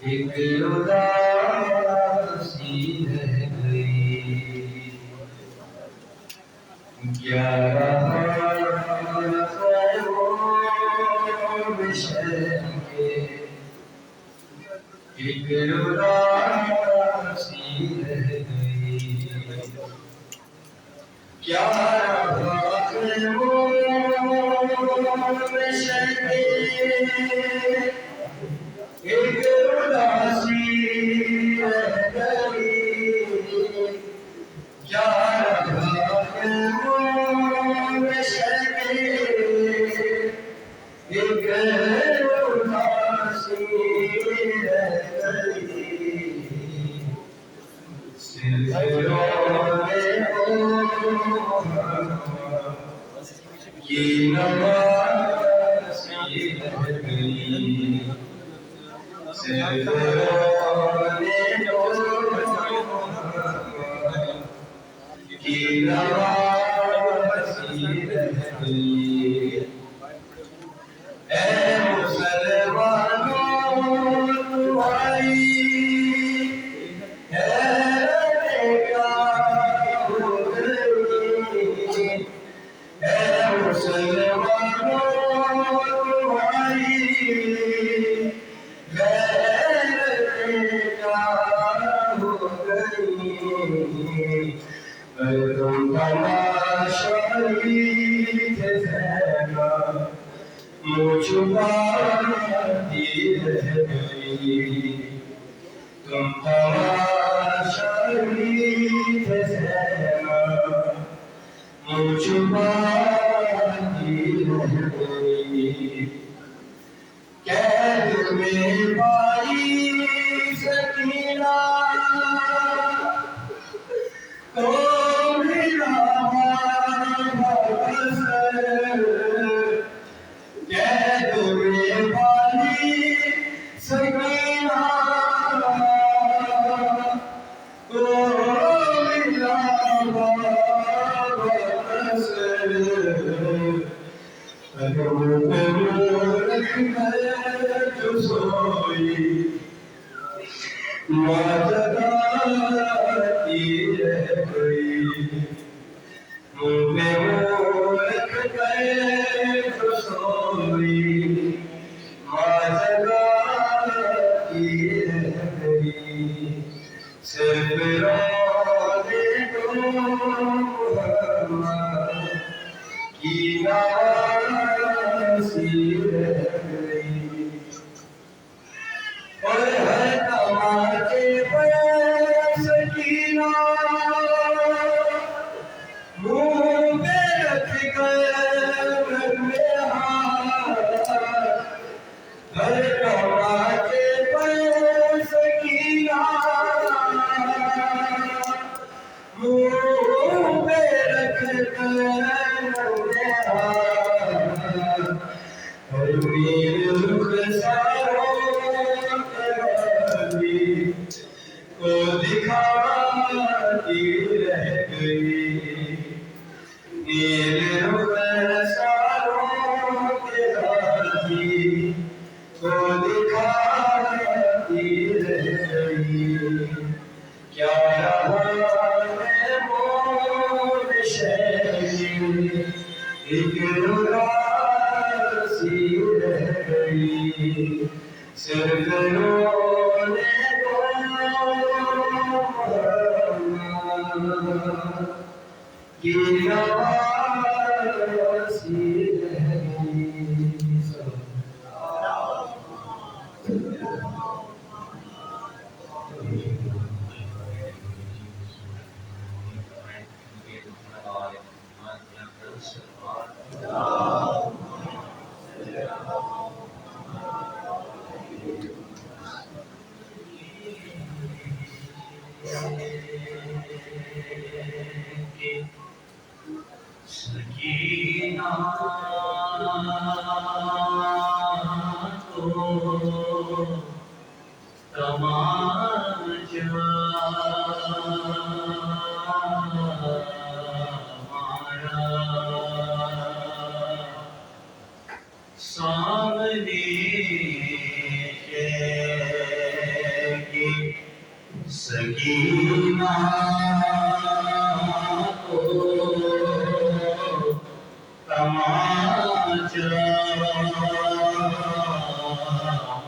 एक उदासी रह गई, 11 विषय के एक उदासी रह गई, क्या वो विषय के एक उदासी रह गई, क्या वो विषय के एक उदासी रह गई, सिर्फ रोने को ये नवासी रह गई, सिर्फ रोने को ये नवासी रह गई। ऐ मुसलमानों तुम्हारी हैरत क्या हो गई, ऐ मुसलमानों तुम्हारी हैरत क्या हो गई, तुम तमाशाई थे ज़ैना, मुँह छुपाती रह गई, तुम तमाशाई थे ज़ैना, मुँह छुपाती रह गई, कैद में पाई सकीना तो मेरा रख जो सोई माँ जगाती रह गई मुँह में रख जो सोई माँ जगाती रह गई सिर्फ रोने को की नासी रह गई और है तमाचे पर सकीना मुँह में रख घर में हाथ हर तमाचे पर सकीना मुँह में रख घर में हाथ हर मील रुखसारों को दिखाती रह गई नील रुखसारों के राजी को दिखाती रह गई क्या रहा है मोर शैली एक उदासी रह गई सिर्फ रोने को की नासी रह गई सकीना को तमाचा मारा सामने की सकीना को तमाचा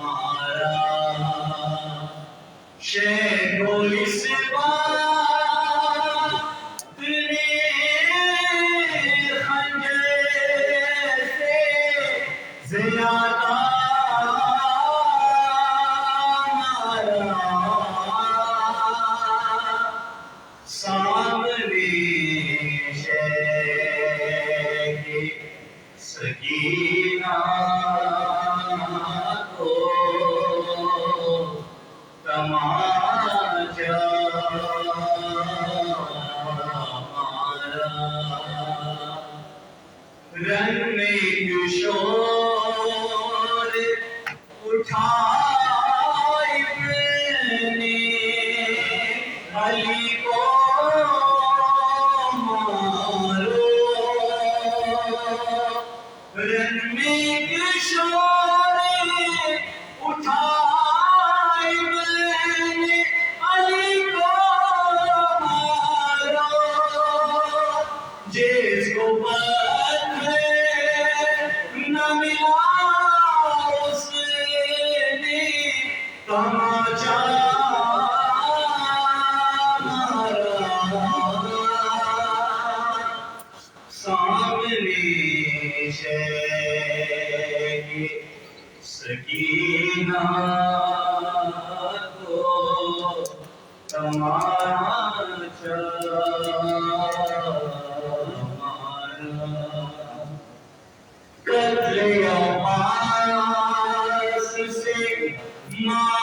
मारा शेखों इस बात ने खंजर से ज़्यादा मारा सामने शेखी सकीना को तमाचा मारा रंग में किशोर उठाई मैंने अली को मारो रंग में किशोर उठाई मैंने अली को मारो जिसको न मिला उसने तमाचा मारा सामने शेखी सकीना को तमाचा कतलिया पास से मारा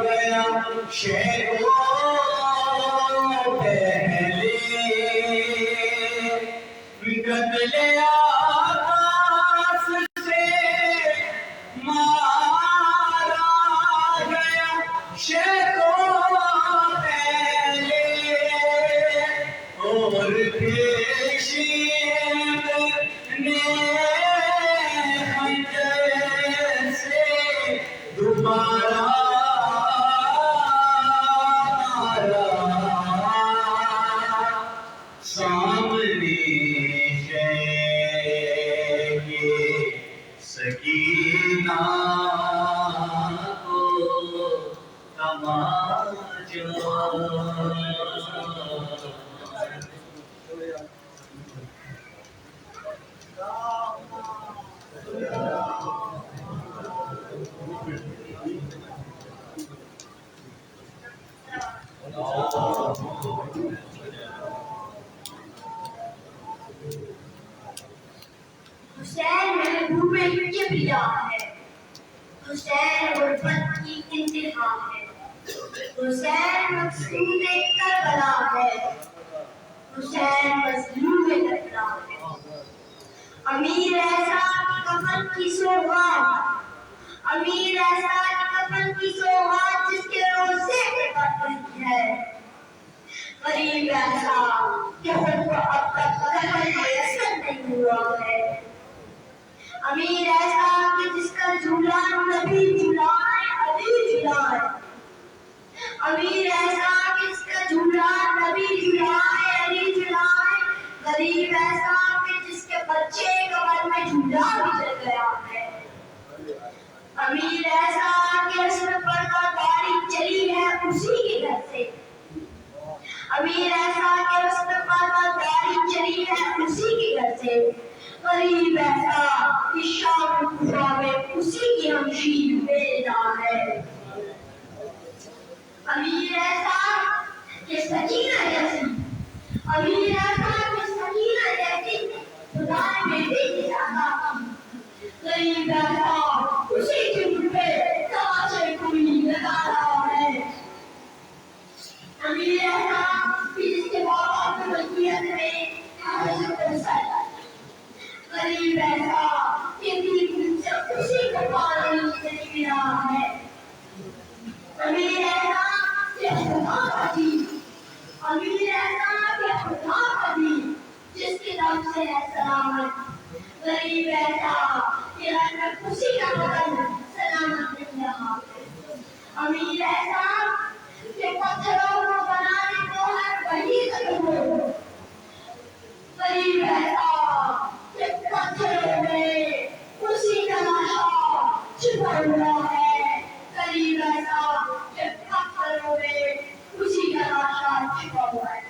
गया शेखों पहले कतलिया पास से मारा गया शेखों पहले और पेशी खंजर से दोबारा सामने ये सकीना को तमाचा हुसैन महबूबे किबरिया है, हुसैन गुर्बत की इंतहा है, हुसैन मकसूदे करबला है, हुसैन मज़लूमे करबला है। अमीर ऐसा की कफन की सौगात, अमीर ऐसा की कफन की सौगात जिसके रोज़े पे बरकत है। गरीब ऐसा कि खुद को अब तक कफन मयस्सर नहीं हुआ है। अमीर ऐसा कि जिसका झूला नबी झुलाए अली झुलाए, अमीर ऐसा कि जिसका झूला नबी झुलाए अली झुलाए। गरीब ऐसा कि जिसके बच्चे कमर में झूला भी चल गया है। अमीर ऐसा कि उसमें पर्दा दाढ़ी चली है उसी के घर से, अमीर ऐसा कि उसमें पर्दा दाढ़ी चली है उसी के घर से। गरीब ऐसा कि शाम कुफा में उसी की हमशीर बेदा है। अमीर ऐसा कि सकीना जैसी, अमीर ऐसा कि सकीना जैसी खुदा ने बेटी की ज्यादा। गरीब ऐसा उसी के मुंह पे तमाचे कोई लगा रहा है। अमीर ऐसा कि जिसके बाबा की मलकियत में गरीब ऐसा कि उसी को पानी नहीं मिला है। अमीर ऐसा कि खुदा का दी, अमीर ऐसा कि खुदा का दी जिसके नाम से है सलामत। गरीब ऐसा कि घर में खुशी का बदन सलामत नहीं रहा। अमीर ऐसा कि पत्थरों को बनाने को है वही कदम। गरीब ऐसा कि पत्थरों में उसी का नशा छुपा हुआ है। गरीब ऐसा कि पत्थरों में उसी का नशा छुपा हुआ है।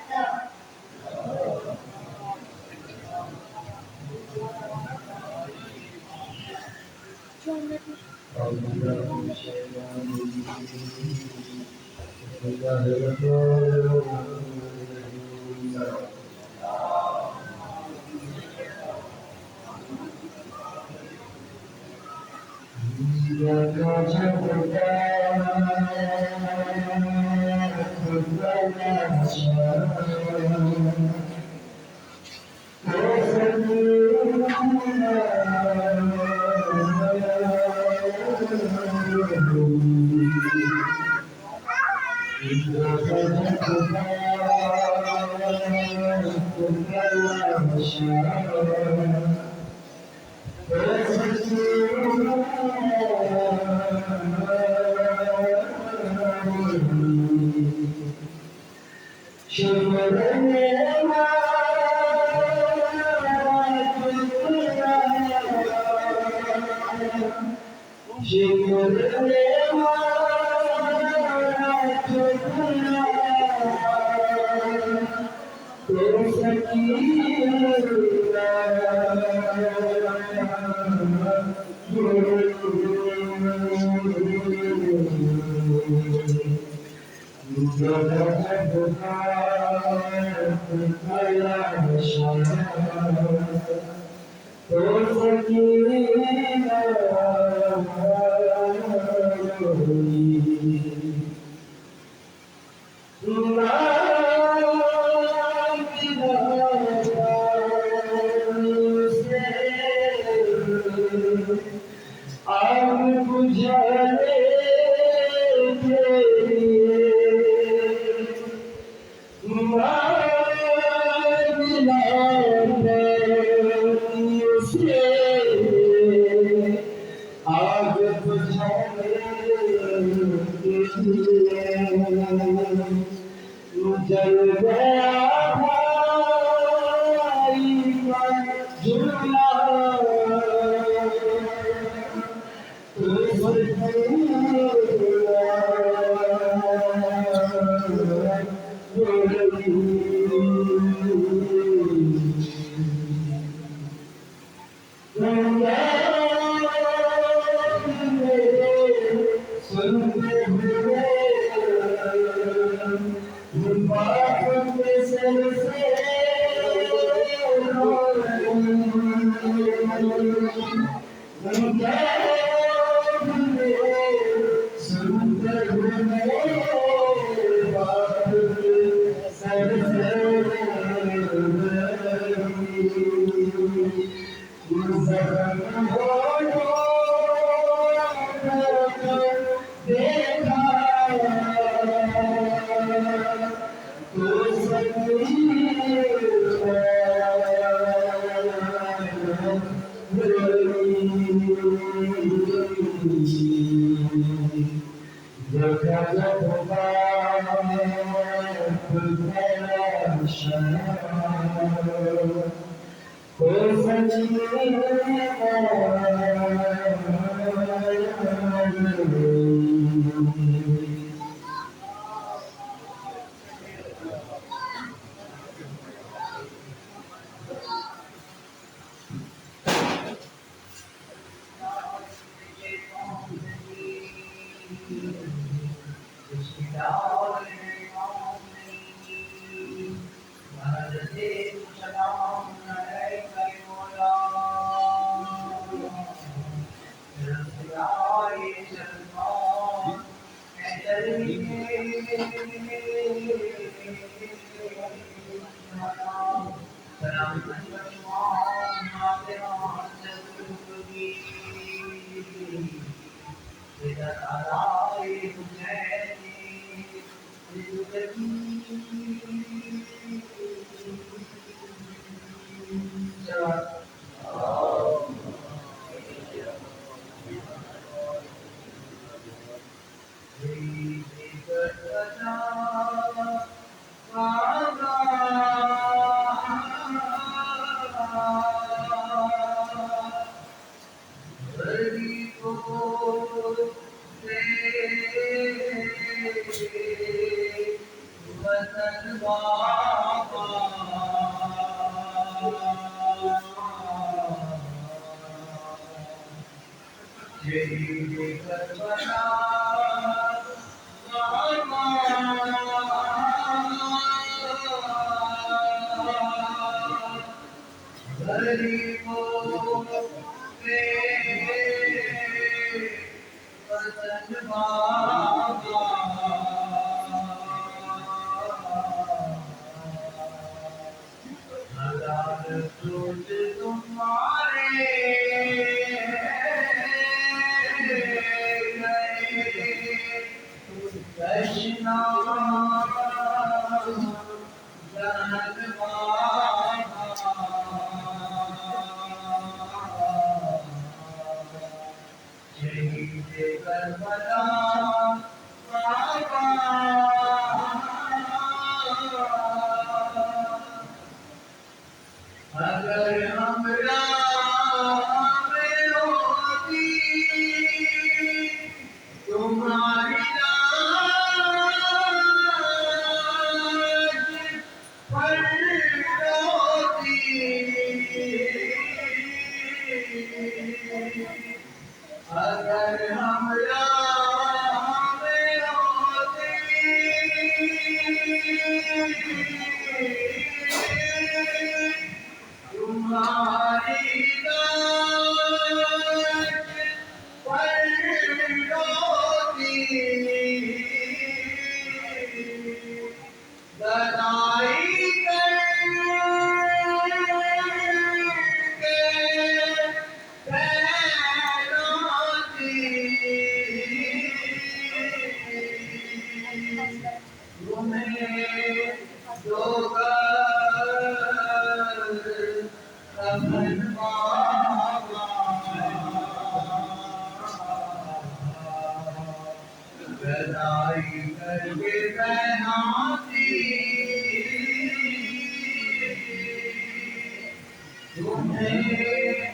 तुम्हें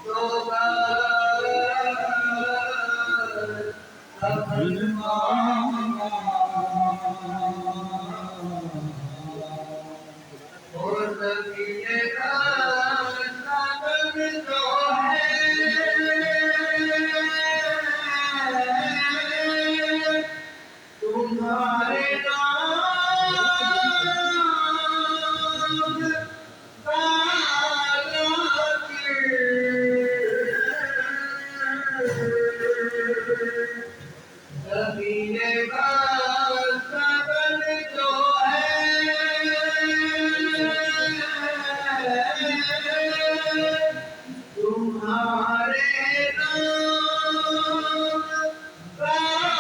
तो कफन मांगा और नबीए का सावन जो है तुम्हारे नाम का नबीए का सावन जो तुम्हारे नाम का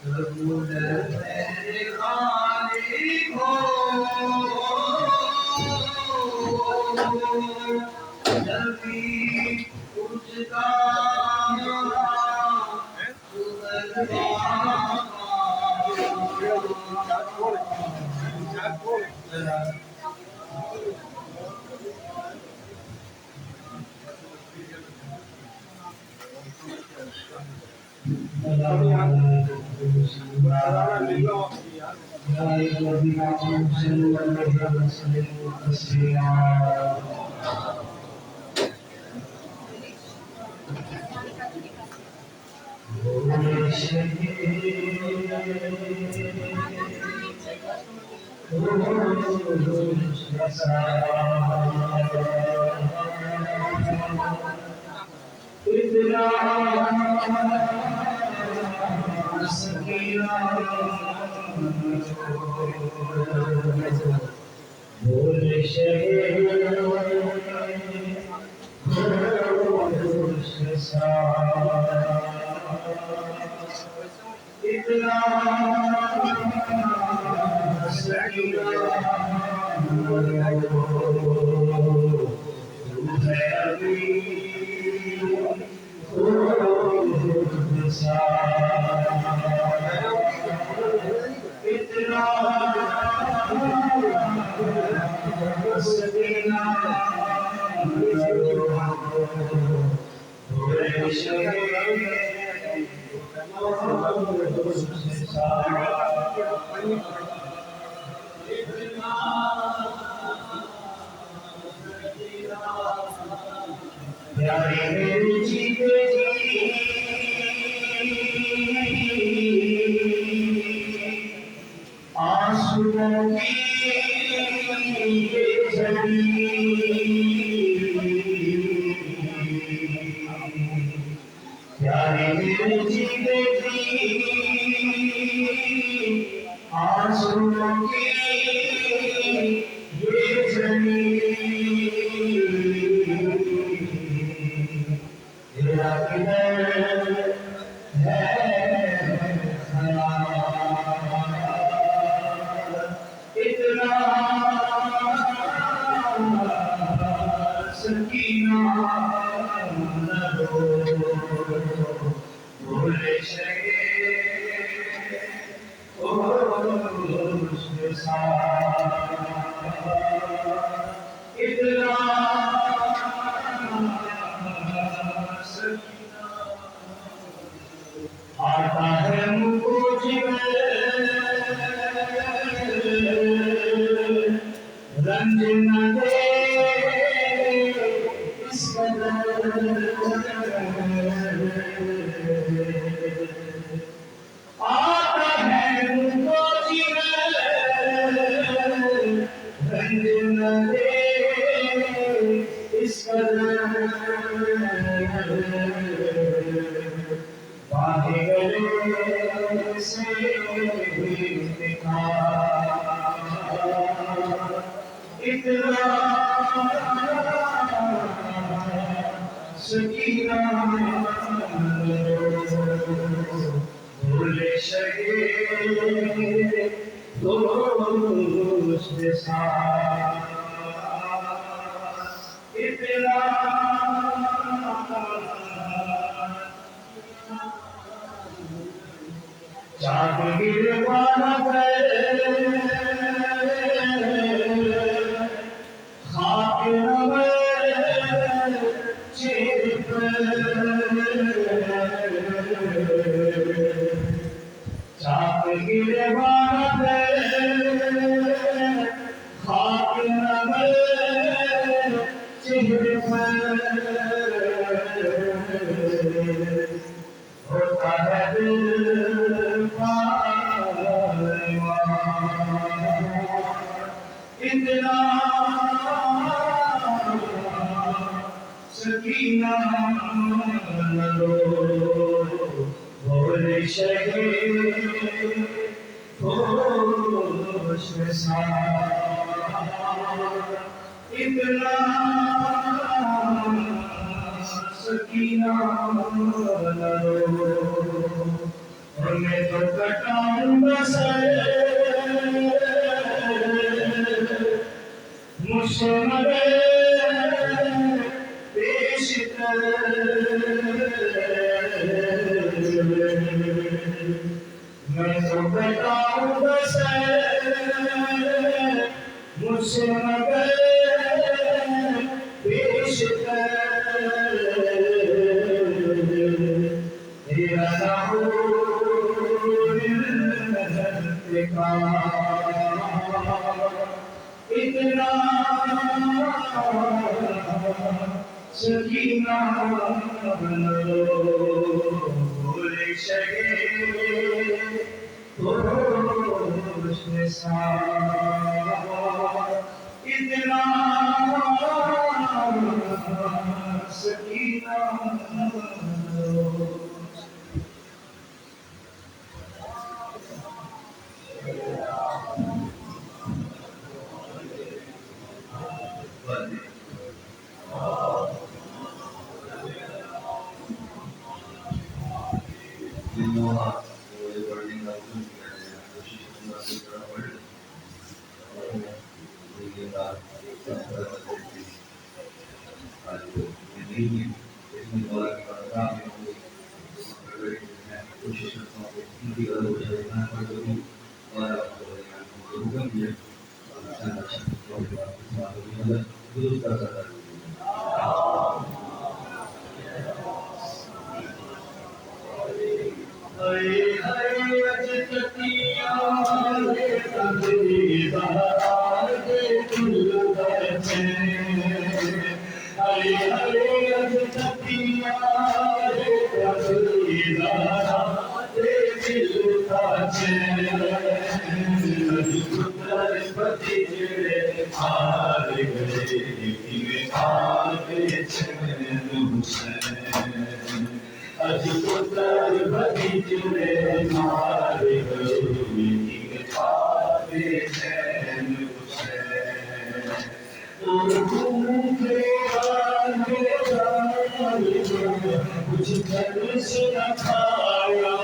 कबूल सकीना भोले शगे दोस्त साथ इतना चाँद गिरवाना खाक नवे चेहरे चाँद गिरवाना खाक नवे चेहरे होता है दिल पालवा इतना सकीना लो भोले शगे होश में साथ इतना सकीना लो और मैं तो कटाऊंगा सर मुझसे मरे पेश कर मैं तो कटाऊंगा सर मुझसे मरे पेश कर तेरा नाम इतना सकीना लो भोले शगे होश में साथ इतना सकीना लो कोशिश करता हूँ उनकी गलत हो जाए ना पर कभी और होगा भी है दुरुस्त कर सकता है हरे हरे अजतिया रे तंदीदार के कुल बचे हरे हरे अजतिया रे तंदीदार के दिल बचे पुत्र पति जिले हार गए इन्हें आगे चले हुसैन अज पुत्र पति जिले हार गए इन्हें आगे चैन हुसैन भूखे कुछ तरस न खाया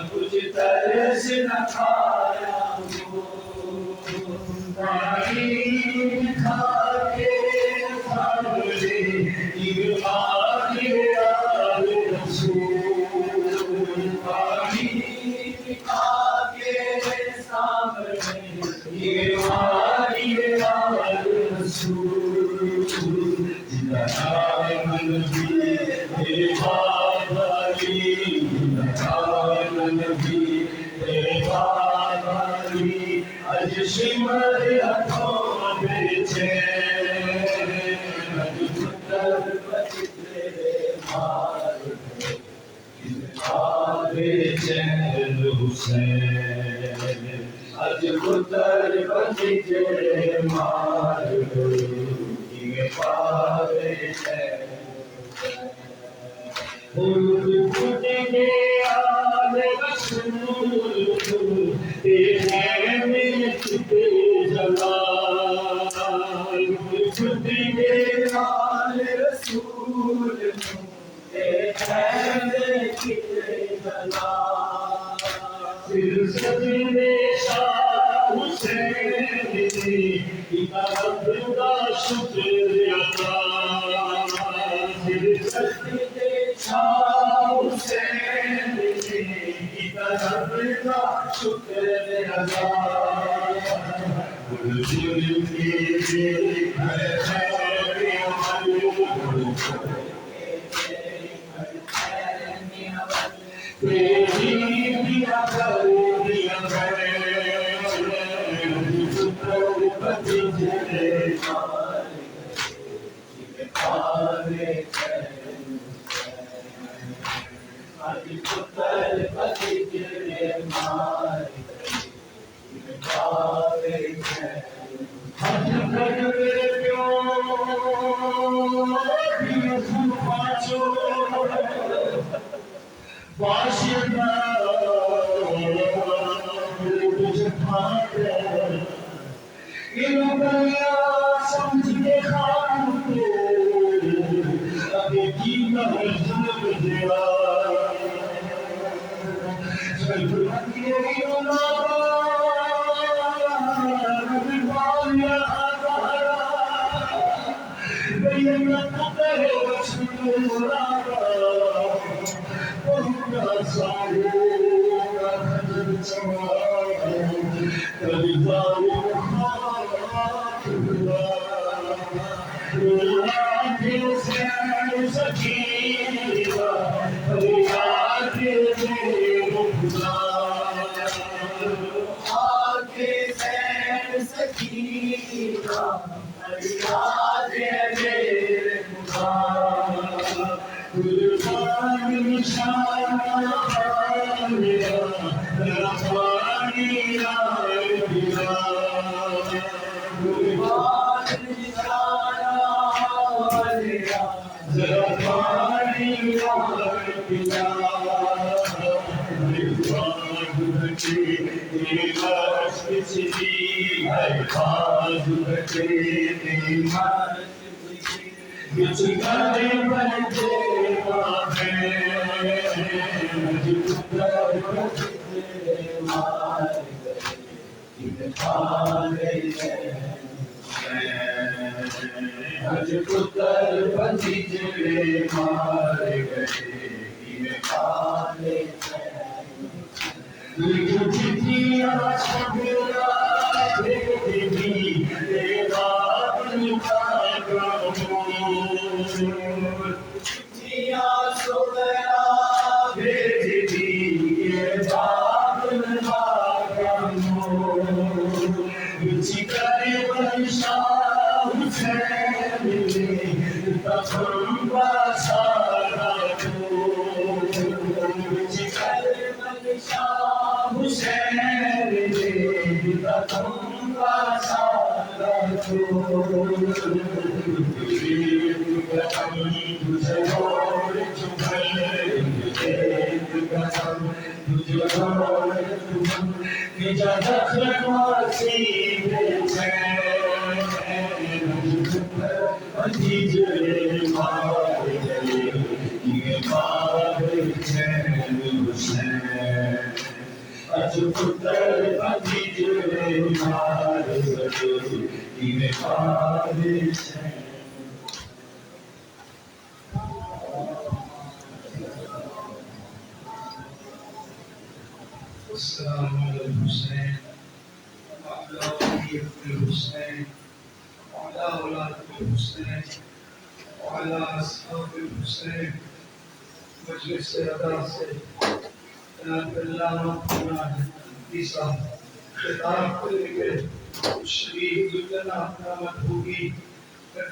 कुछ तरस न खाया पानी खा के सामने पानी खा के सामने शिमर बेचे बेचैन हुसैन अज पुत्र पति जे मार पावे फुटने आले रसूल तेरे में छुपे जल हुसैन की तरफ का शुक्र अदा सजदे शाह हुसैन की तरफ का शुक्र अदा बुलबुल के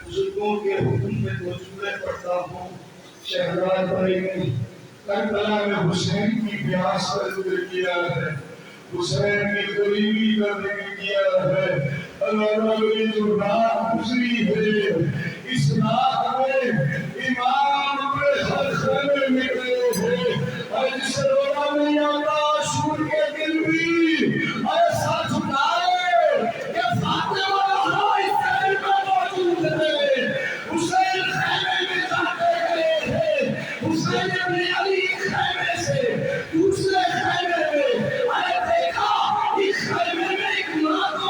बुजुर्गों के हुक्म में मौजूद पढ़ता हूँ। शहजाद भाई ने करबला में हुसैन की प्यास का जिक्र किया है, हुसैन की गरीबी का जिक्र किया है। अल्लाह की जो रात गुजरी है, इस रात में इमाम अपने हर खाने में गए हैं। जिस रोना नहीं आता, शूर के दिल भी ऐसा झुकाए कि फातिमा दूसरे खैमे में आए देखा, इस खैमे में एक नात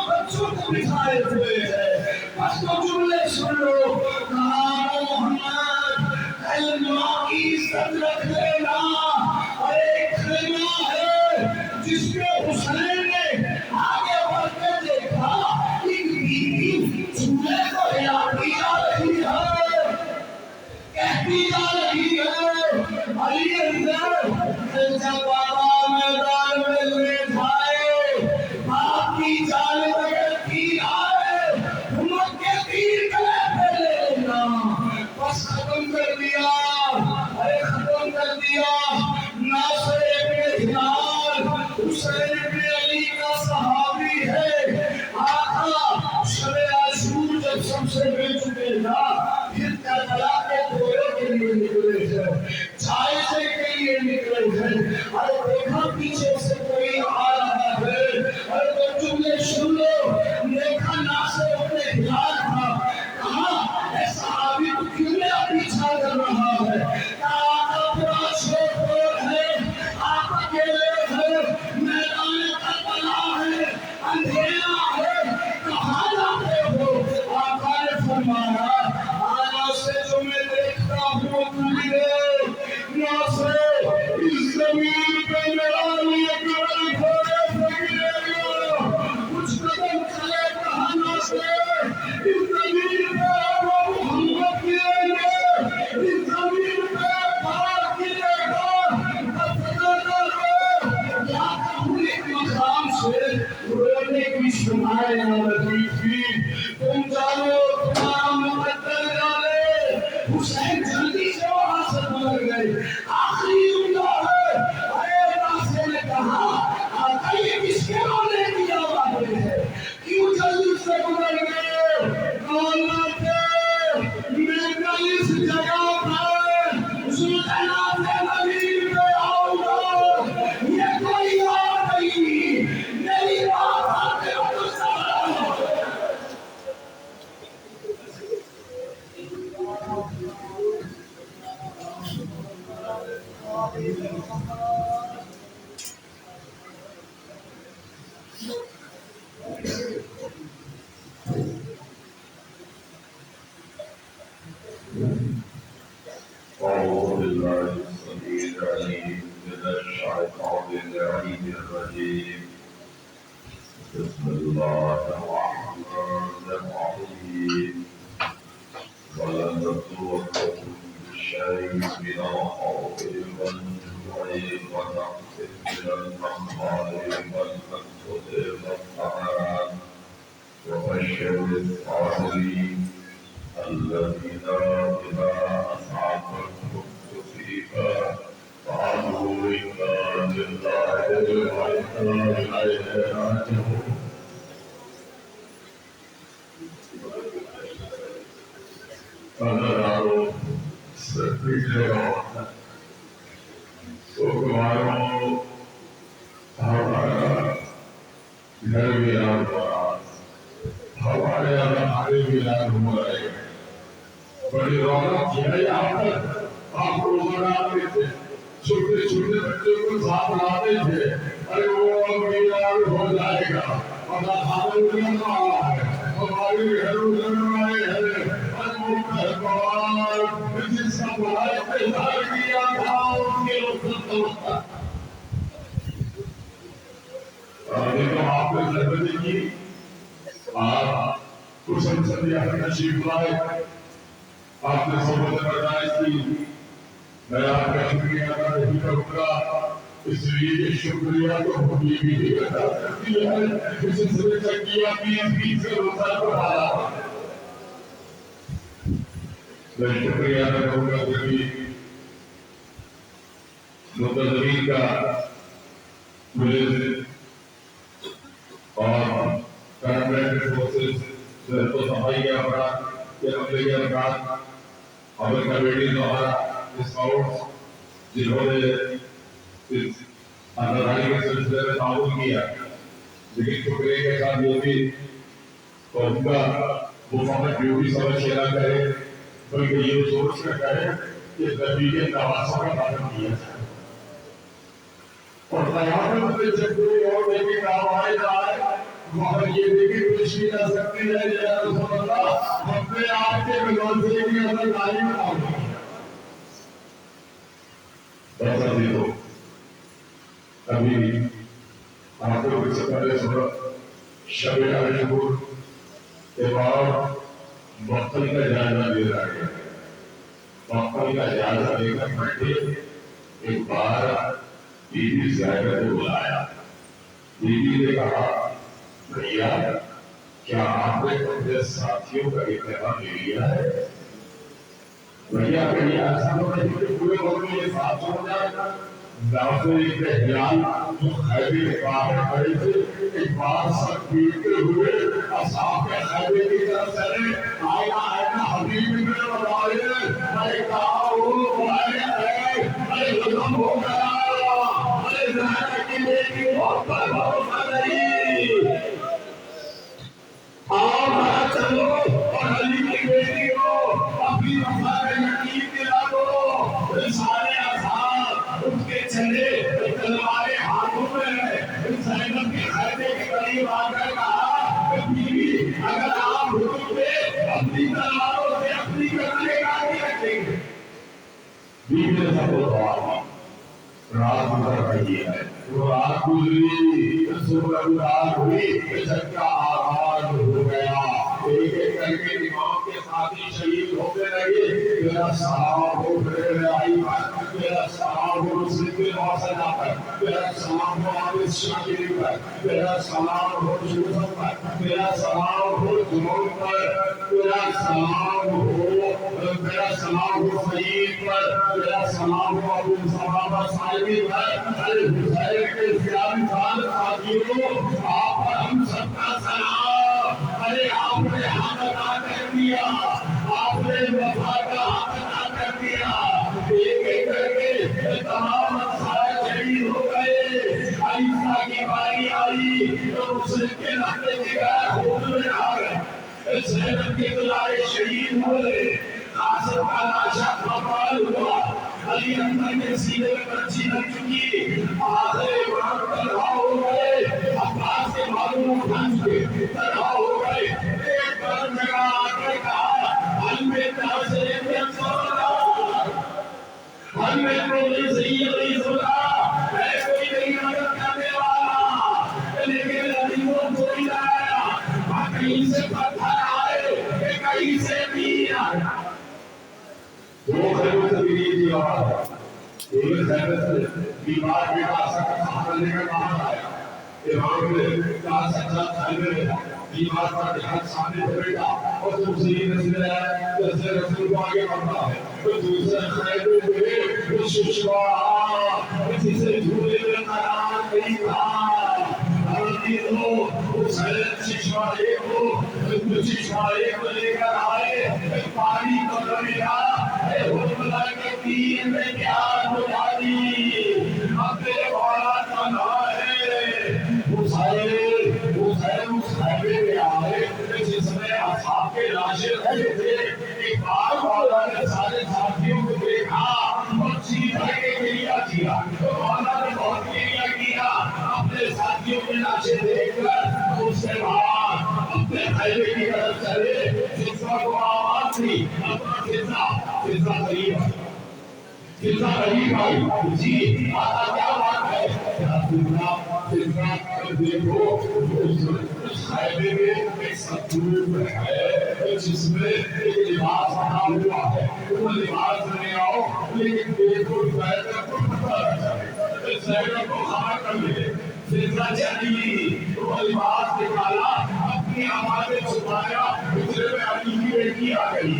आपकी जान बगैर तीर आए, उमर के तीर गले पे ले लेना। बस खत्म कर दिया, अरे खत्म कर दिया। नासिर इब्न हिलाल हुसैन इब्न अली का सहाबी है। आका शब आशूर जब सबसे मिल चुके ना, फिर करबला के दौरे के लिए निकले हैं, जायजे के लिए निकले हैं। अरे देखा पीछे से कोई आ रहा है, अरे तो तुमने सुन लो, देखा नासिर इब्न हिलाल था। कहा ऐ सहाबी तू क्यों मेरा पीछा कर रहा है? कहा पूरा शोर है, आप अकेले हैं, मैदान करबला है, अंधेरा है, कहाँ जाते हो? आका ने फरमाया आज से जो मैं देखता हूँ तुझे नासिर इस जमीन पे मेरा लिए कल घोड़े फकीरेगा, कुछ कदम चले कहा नासिर इस जमीन पे वो मोहम्मद गिरेंगे, इस जमीन पे पार गिरेगा। या कहूँ एक मकाम से रोने की शुमाएं आ रही थी, तुम जानो तुम्हारा मुकद्दर जाने। हुसैन जल्दी से वहां से गुजर गए, आखिरी उम्दा है। अरे नासिर ने कहा आका ये किसके रोने की आवाज़ है, क्यों जल्दी से गुजर गए? बोलना थे मैं कल इस जगह पर सुल्तानात नबी पे आऊंगा, ये कोई और नहीं, मेरी बात आते हो सारा। أعوذ بالله السميع العليم من الشيطان اللعين الرجيم. بسم الله الرحمن الرحيم. ولنبلونكم بشيء من الخوف والجوع ونقص من الأموال والأنفس والثمرات وبشر الصابرين الذين إذا أصابتهم مصيبة قالوا إنا لله وإنا إليه راجعون. Honorados secretarios, socorro, हमारा घर विराम हुआ, हमारे विराम हुआ है। बड़ी रौनक है यहाँ पर। आप लोग मनाते थे, छोटे छोटे बच्चों को साथ लाते थे, अरे वो विराम हो जाएगा और खाने उड़ने वाला है, हमारे घर उड़ने वाले हैं। जिसका बुराई तैयार किया था उसके देखो आपने नर्मदे की आप कुछ संसदीय नशीब लाए, आपने सोबत बर्दाश्त की। मैं आपका शुक्रिया अदा नहीं करूंगा, इसलिए शुक्रिया तो होगी भी अदा करती है। इस सिलसिले से किया 20 से रोजा बढ़ाया। मैं शुक्रिया अदा करूंगा सभी मुतज़मीन का, पुलिस और पैरामिलिट्री फोर्सेस, तो सफाई के अपराध के हमले के अपराध, और कमेटी द्वारा स्काउट्स जिन्होंने इस अंतराई के सिलसिले में ताउन किया, लेकिन शुक्रिया के साथ ये भी तो उनका वो फकत ड्यूटी समझ के ना करे, बल्कि ये सोच कर करे कि नबी के नवासों का पालन किया जाए। और कयामत में जब कोई और देखे काम आए जाए, वहाँ ये देखे खुशी ना सकती है या रसूलुल्लाह अपने आप के विरोधी के अंदर गाली में ऐसा भी तो अभी आपको कुछ पहले सुबह शबे आशूर के बाद बख्तल का जायजा ले रहा है। बख्तल का जायजा लेकर बैठे, एक बार बीबी ज़ायदा को बुलाया। बीबी ने कहा भैया क्या आपने अपने साथियों का इत्तेफाक ले लिया है? भैया कहीं ऐसा तो नहीं कि पूरे लोग ये साथ हो जाएगा। दाऊद के हिलाल जो खैबे के बाहर खड़े थे एक बार सब पीटते हुए असाब के खैबे की तरफ चले आया आया हबीब में बताए अरे काओ अरे खत्म हो गया अरे ज़हरा की बेटी बहुत भरोसा नहीं आप चलो और अली की बेटी हो अपनी वफा का यकीन दिला दो सारे आसार उसके चले तलवारें हाथों में ज़ैनब के खैबे के करीब आकर कहा बीवी अगर आप हुजूर पे अपनी तलवारों से अपनी गर्दनें काटी रखेंगे बीवी ने सबको कहा रात गुजर रही है वो रात गुजरी सुबह रात हुई झटका आगाज हो गया एक एक करके इमाम के साथी शहीद होते रहे तेरा सलाम हो मेरे आई तेरा सलाम हो मुस्लिम के हौसला पर तेरा सलाम हो आमिर शाकिर पर तेरा सलाम हो यूसुफ पर तेरा सलाम हो जुनून पर तेरा सलाम हो सईद पर तेरा सलाम हो अबू सलामा साहिबी पर अरे हुसैन के इस्लामी साथियों आप पर हम सबका सलाम अरे आपने हक अदा कर दिया आपने वफा का हक अदा कर दिया एक एक करके तमाम अंसार शहीद हो गए आइशा की बारी आई तो मुस्लिम के लड़के दिखाया खून में आ गए ज़ैनब के दुलारे शहीद हुए कासिम का लाशा कमाल हुआ अली अकबर के सीने में बच्ची लग चुकी आखिर इमाम तनहा हो गए अब्बास के मालूम उठान के तनहा हो गए एक बार जगह आकर कहा हमें ताज़े में सोना हमें कोई सही नहीं सुना है कोई नहीं मदद करने वाला लेकिन अली वो कोई आया कहीं से पत्थर आए कहीं से तीर आया दो खैबर से मिली थी आवाज एक खैबर से बीमार बेटा सख्त करने का कहा आया इमाम ने कहा सच्चा खैबर है बीमार का ध्यान सामने से बेटा और दूसरी नस्ल है जैसे रसूल को आगे बढ़ता है तो दूसरे खैबर में वो शिशवा जिसे झूले में करार नहीं था शिशवाड़े को लेकर आए पानी को मिला के तीर में क्या बुझाई अपने औलाद का नाम है हुसैन उस खैबे में आए जिसमें असहाब के लाशें रखे थे एक बार मौला ने सारे साथियों को देखा और सीधा के गिरिया किया तो मौला ने बहुत गिरिया किया अपने साथियों की लाशें देखकर उसके बाद अपने खैबे की तरफ चले फिजा को आवाज दी अपना फिजा करीब आई जी आता क्या बात है फिजा देखो उस खैबे में एक सतूर है जिसमें एक लिबास बना हुआ है वो लिबास में आओ लेकिन देखो ज़ैनब को खबर कर मिले फिजा चली वो लिबास निकाला अपनी आवाज़ें छुपाया दूसरे में अली की बेटी आ गई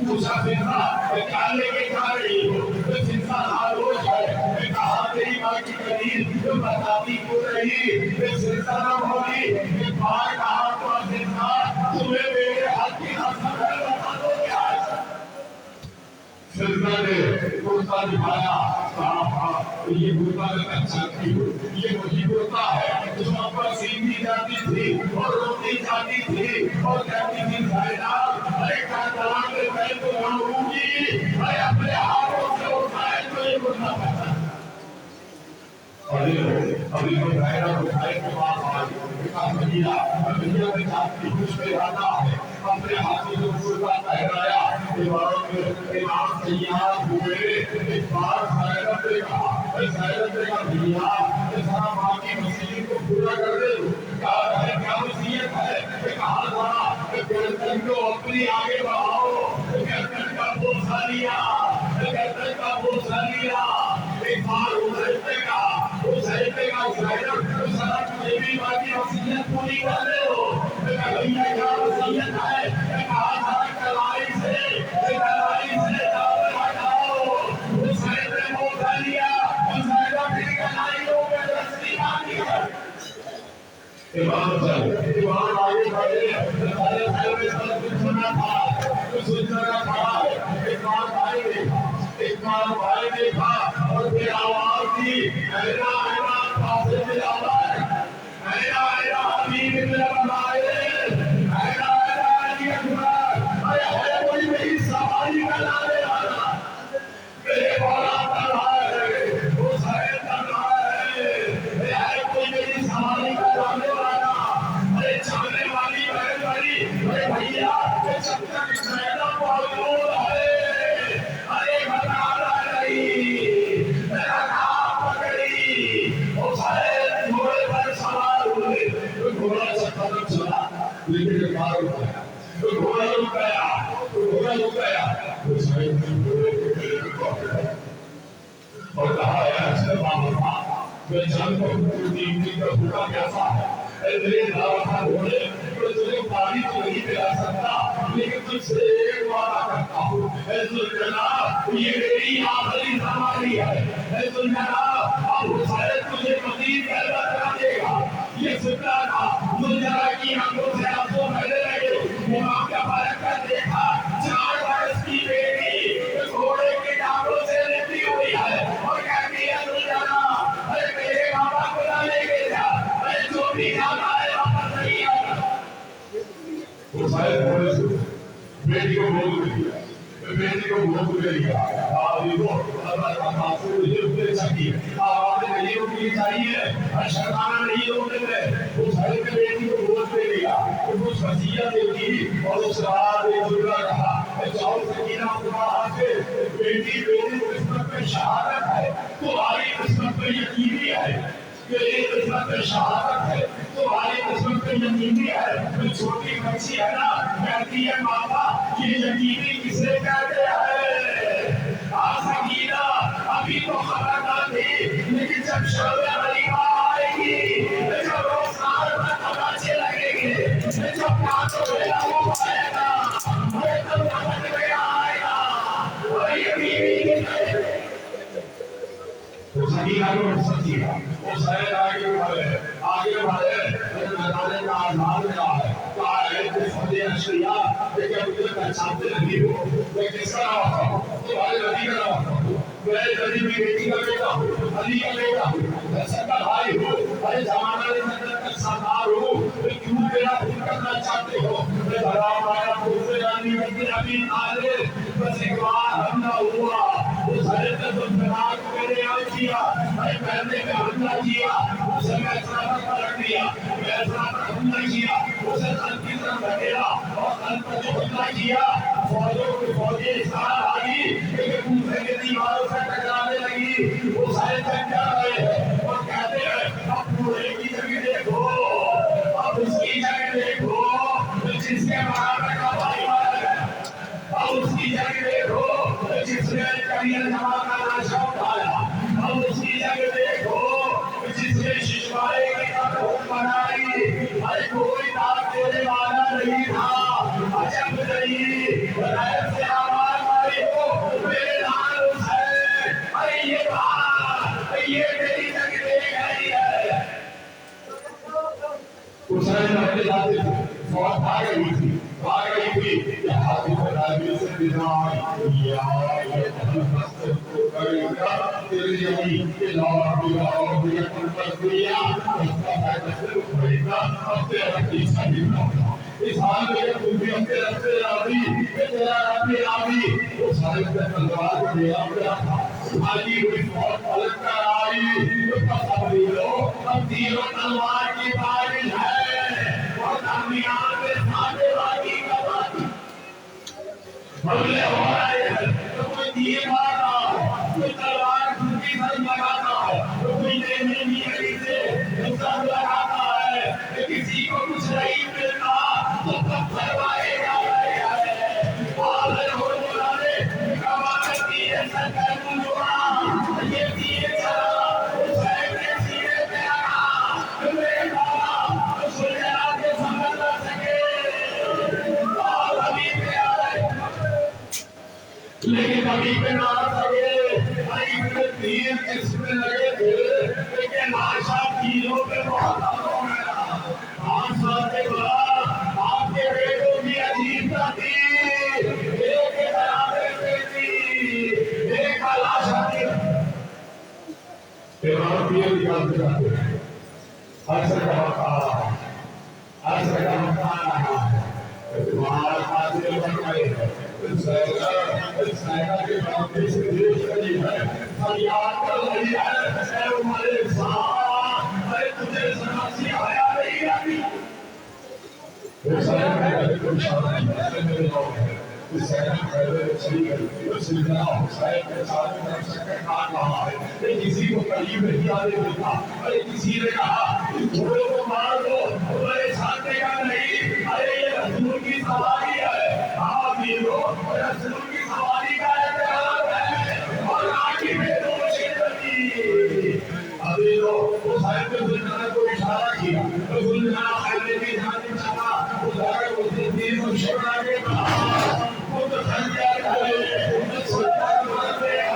पूछा फिजा क्या लेके जा रही हो फिजा खामोश है कहा तेरी माँ की करीब तो बताती क्यों रही फिजा न बोली एक बार कहा तो फिजा तुम्हें मेरे हाथ की कसम है बता दो क्या फिजा ने कुर्ता दिखाया ये कुर्ता अच्छा ये वही कुर्ता है जो पर सीधी जाती थी और रोटी जाती थी और कहती थी अरे मैं तो मांगूंगी मैं अपने हाथों से उठाए तो ये कुर्ता पहना अभी तो पहला उठाए के बाद भैया में जाती कुछ में आता है अपने हाथों से कुर्ता पहनाया इमाम तैयार हुए एक बार ज़ैनब ने कहा भैया सारा माँ की वसीयत को पूरा कर दे क्या वसीयत है कहा था गर्दन को अपनी आगे बढ़ाओ गर्दन का बोझा लिया एक बार उस ज़ैनब सारा तुझे भी माँ की वसीयत पूरी कर दे हो भैया क्या वसीयत है, कहा था कलाई से दाव लगाओ। हुसैन ने मौका लिया, हुसैन अपनी कलाइयों में रस्सी बांधी है। इमाम आगे बढ़े, हमारे घर में सब कुछ सुना था, कुछ सुनना था। इमाम भाई देखा और फिर आवाज दी, ऐना ऐना फासिल में आवाज, ऐना ऐना हबीब में बनाए, ऐना ऐना अली अकबर, अरे है कोई मेरी सवारी का लाने वाला, मेरे मौला तलवार है, हुसैन तलवार है कोई मेरी सवारी का लाने वाला। अरे चलने वाली बहन बड़ी, अरे भैया ये चक्कर कितना मौजूद है, अरे घटाना नहीं, मेरा नाम पकड़ी। हुसैन घोड़े पर सवार हुए, घोड़ा चक्कर चला, लेकिन मार उठाया, घोड़ा रुक गया, हुसैन ने घोड़े के गले में पकड़ा और कहा है बाबा, मैं जानता हूँ कि का हुक्म कैसा है, मेरे दावा घोड़े तो तुझे पानी तो नहीं पिला सकता, लेकिन तुझसे एक वादा करता हूँ, ये मेरी आखिरी सवारी है, अब हुसैन तुझे मजीद पैदा करा देगा। ये सुनना था, दुनिया की आंखों से आंसू बहने लगे। इमाम का बरकत देखा, 4 वर्ष की बेटी घोड़े के टांगों से लेटी हुई है और कहती है दुनिया, अरे मेरे बाबा को ना लेके जा, अरे जो भी जाना है वापस नहीं आना। हुसैन घोड़े से बेटी को बोल दिया, बेटी को भूख गई, नहीं रोकनी चाहिए, शर्माना नहीं रोकने में। उस हर बेटी को भूख दे दिया, कुछ वसीयत की और उस रात कहा जाओ सकीना से बेटी किस्मत में शहादत है, तुम्हारी किस्मत में यकीनी है, किस्मत में शहादत है, तुम्हारी किस्मत में यकीनी है। तो छोटी बच्ची है ना, कहती है माता ये यकीनी किसे कहते हैं, सकीना अभी तो खबरदार थी, लेकिन जब शोभे वाली आएगी, जब रोजगार में तमाचे लगेंगे, जब पांचों वेला वो आएगा, तब समझ में आएगा वही बीवी तो सकीना को सकीना वो शायद आगे बढ़े मैदान का आधार मिला है, कहा है कि फते अशरिया लेकिन मुझे पहचानते नहीं हो, मैं किसका नाम हूँ, तुम्हारे नबी का नाम हूँ, मैं नबी की बेटी का बेटा हूँ, अली का बेटा हूँ, हसन का भाई हूँ, अरे जमाना में जन्नत का सरदार हूँ, मैं क्यों मेरा खून करना चाहते हो, मैं भरा माया खुद जानी बल्कि अभी आले बस एक बार हमला हुआ, उस हरे तो दिमाग मेरे यहाँ किया, अरे पहले में हमला किया, उसे मैं रख दिया, हमला किया, उसे कल की तरफ धकेला और कल पर जो हमला किया, फौजी इशारा आई, लेकिन दूसरे के दीवारों से टकराने लगी, वो सारे जग जा रहे हैं और कहते हैं अब पूरे की जगह देखो, अब उसकी जगह देखो, जिसके बराबर का भाई मारा गया, अब उसकी जगह देखो, जिसने करियर जमा का नशा उठाया, अब उसकी जगह देखो, जिसने शिशुआरे की तरफ बनाई, अरे कोई दाग देने वाला नहीं था, अजब नहीं, से आवाज मारी हो मेरे लाल हुसैन, अरे ये बात ये मेरी जगह देख रही है। हुसैन अपने जाते थे, फौज भाग रही थी, हाथी को राजवीर से विधान ये को करेगा तेरे यही के लाभ विवाह ये प्रक्रिया उसका फैसला करेगा, अब तेरा किसा ही ना इस हाल में तुम भी अपने रस्ते आदि तेरा रब्बे आदि वो सारे पे तलवार को ले आ था, आदि हुई फौज पलट कर आई, उसका सब लो अब तीरों तलवार की बारिश है और दरमियान में सामने वाली का बाती हमले हो रहे हैं, तो कोई तीर मारता है, कोई तलवार झुकी सर लगाता है, तो कोई लेने की गली से सर लगाता है, किसी को कुछ नहीं मिलता तो पत्थर मारे जा रहे हैं, आलर हो जाने कमाल की ऐसा कर दूंगा, ये तीर चला हुसैन ने सीने पे लगा, मेरे बाबा सुलझा के समझ ना सके, लेकिन कभी पे ना लगे, कभी तीर जिसमें लगे थे, लेकिन आशा तीरों पे बहुत हो गया। 5 साल के बाद आपके बेटों की अजीबता थी, एक बराबर बेटी, एक आशा थी। तीर निकालते जाते असर का तुम्हारा फासिल बन गए के बावजूद से देश रही है, हम याद कर रही है, हमारे साथ तुझे समस्या आया नहीं अभी। कोई शादी मेरे लोग इस किसी को करीब नहीं आने देता। अरे किसी ने कहा घोड़ों को मार दो, अरे छाते का नहीं, अरे ये रसूल की सवारी है। हाँ वीरो, रसूल की सवारी का एहतराम है और आगे में दो शेरनी। अभी तो साहिब ने को इशारा किया, रसूल ने खाने की जाने चला, उधर उसे तीन शोना के कहा वो तो संख्या करे, वो सरकार मानते हैं।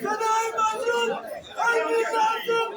सदाई मासूम अलवी मासूम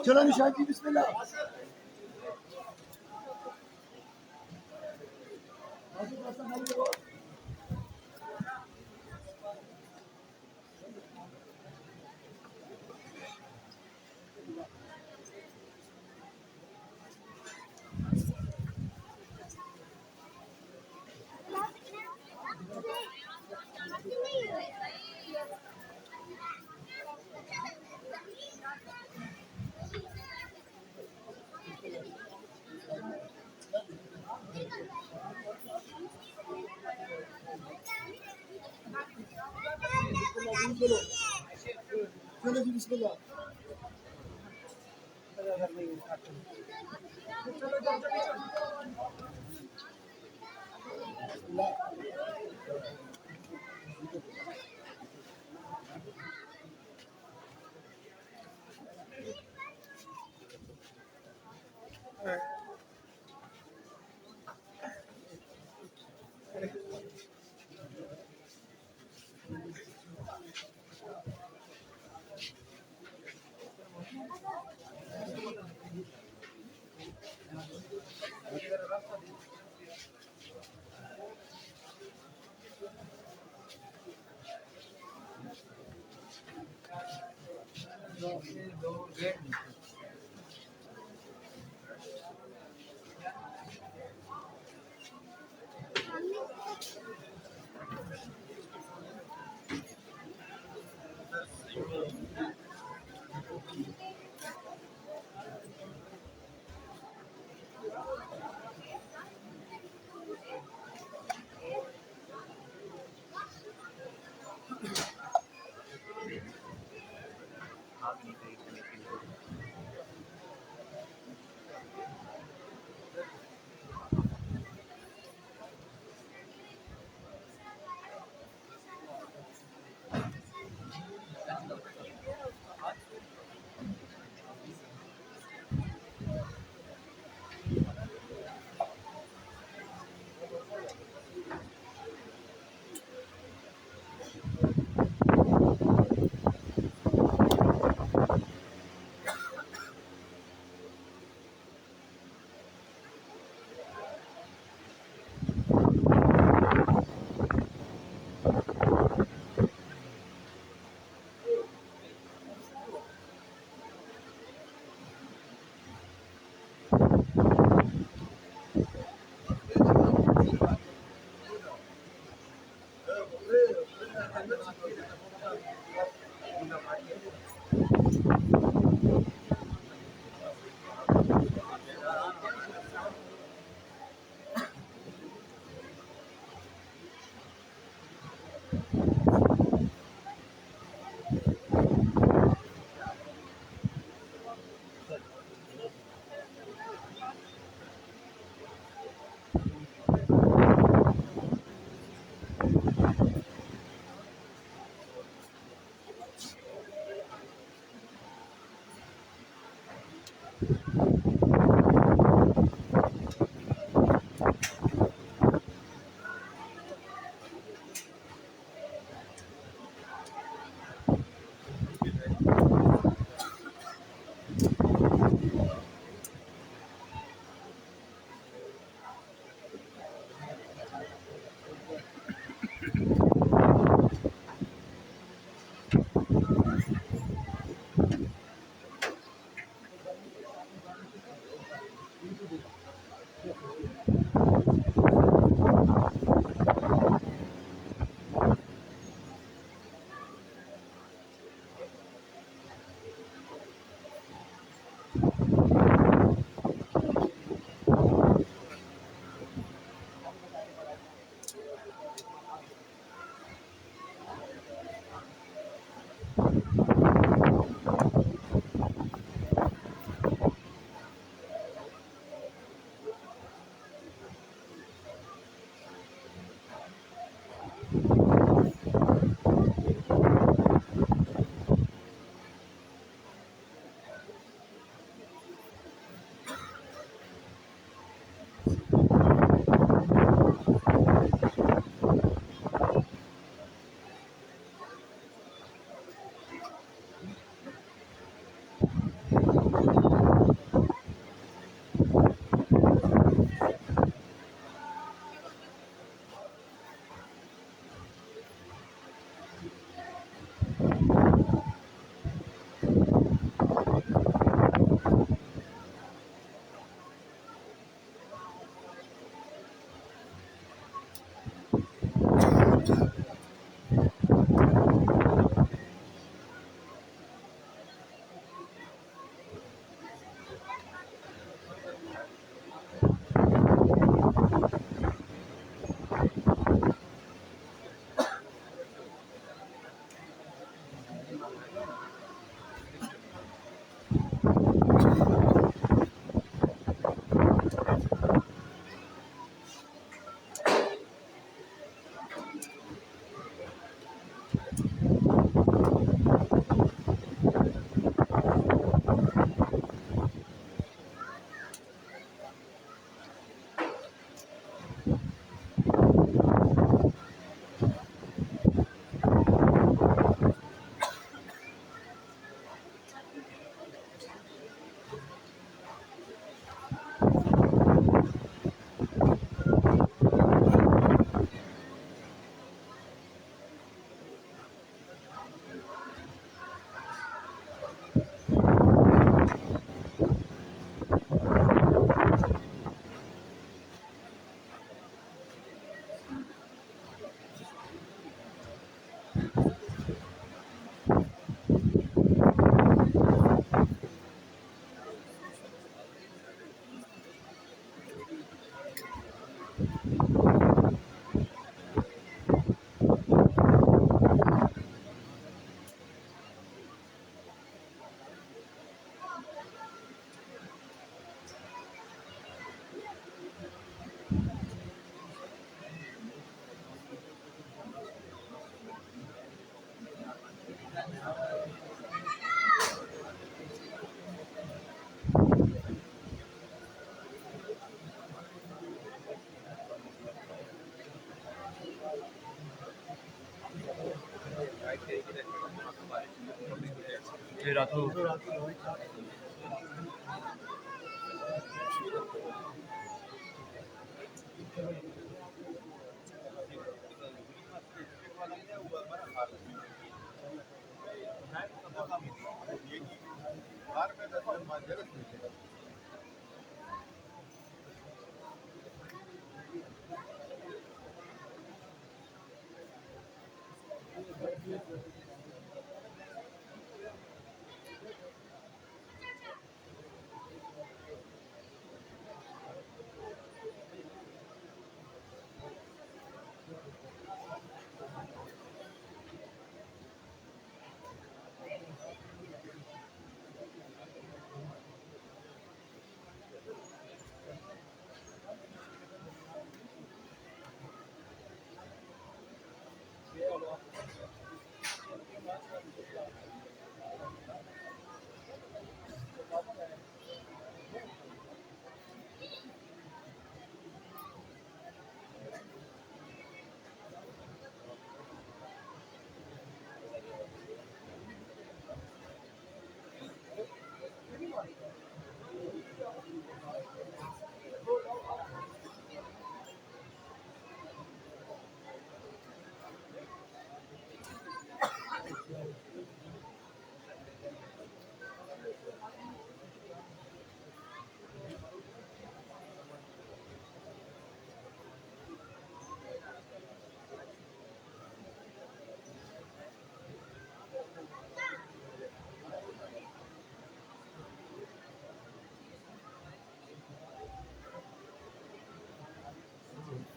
चलो निशान जी बिस्मिल्लाह चलो जी बिस्मिल्लाह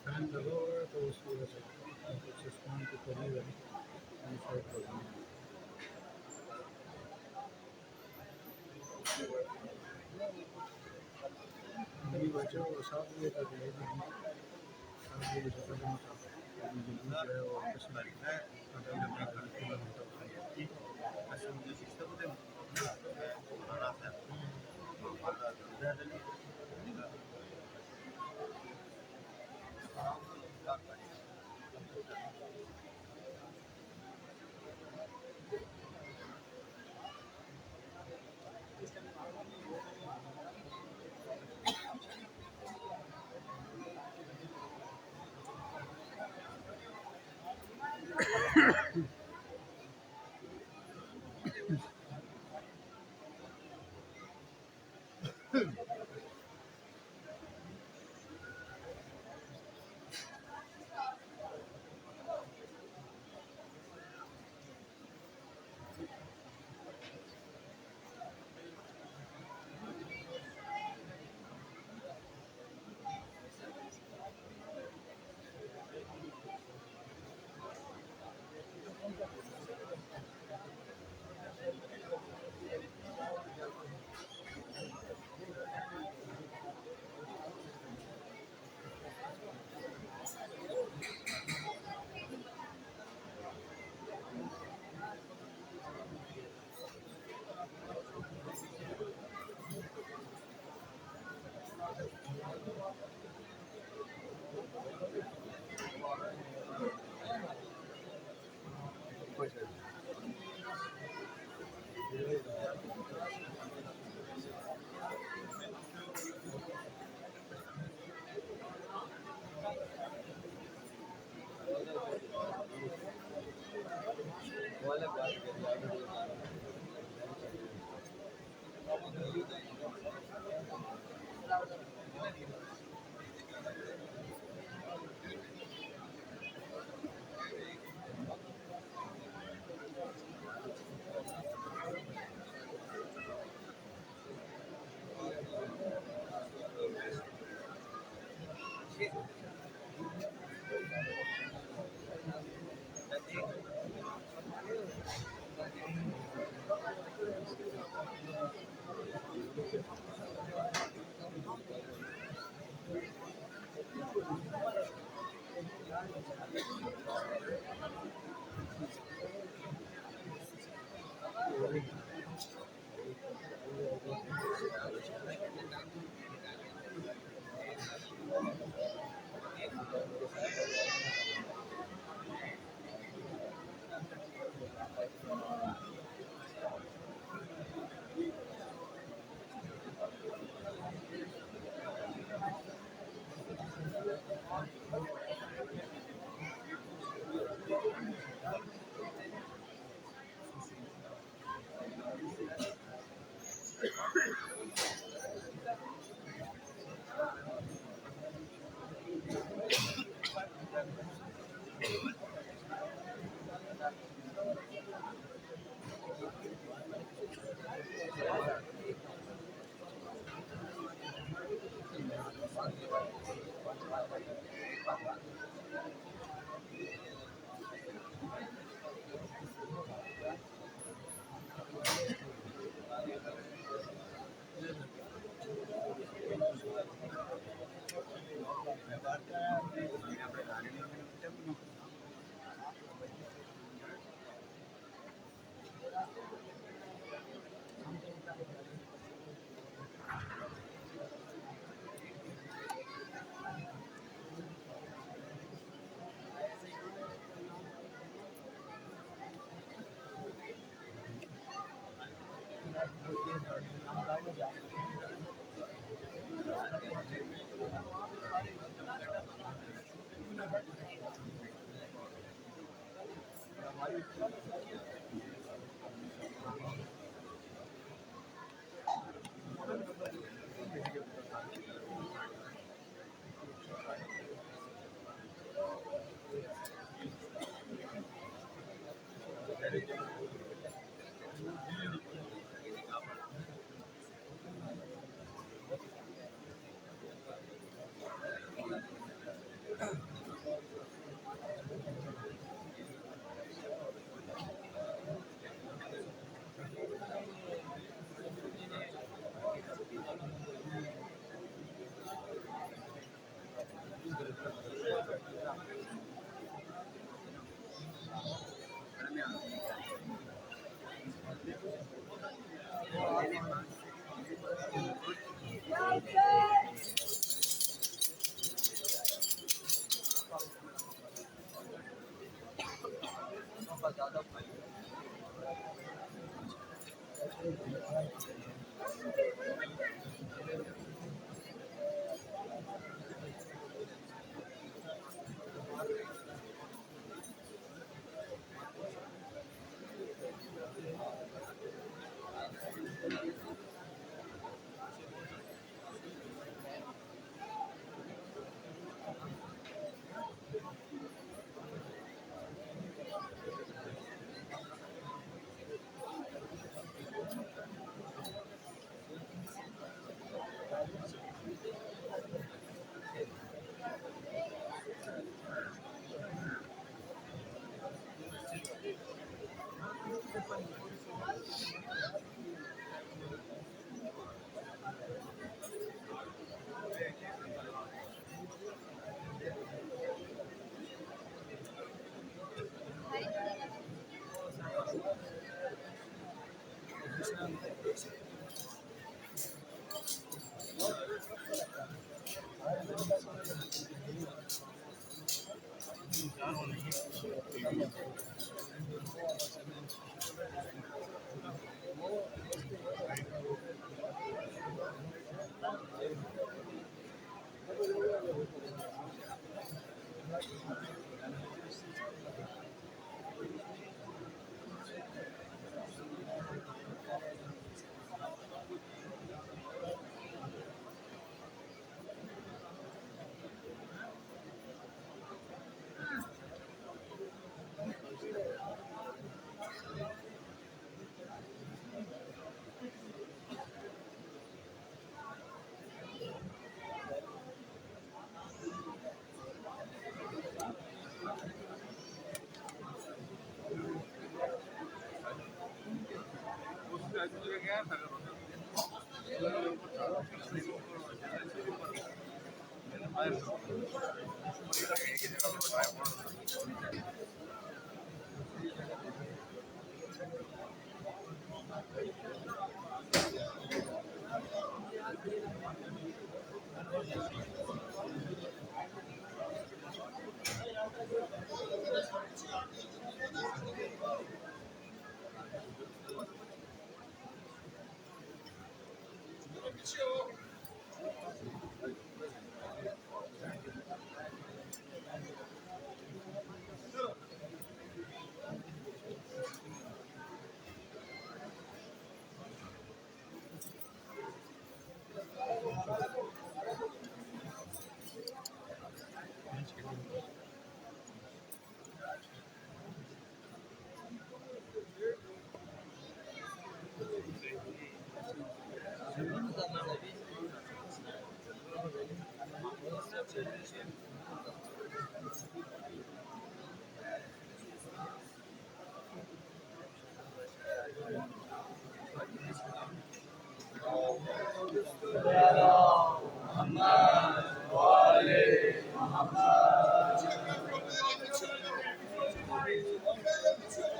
फैन लगा हुआ है तो उसकी वजह से सिस्टम के करीब है इनसाइड प्रोग्राम मेरी बच्चे वो 7 बजे तक रहेगी 7 बजे से पहले जो है वो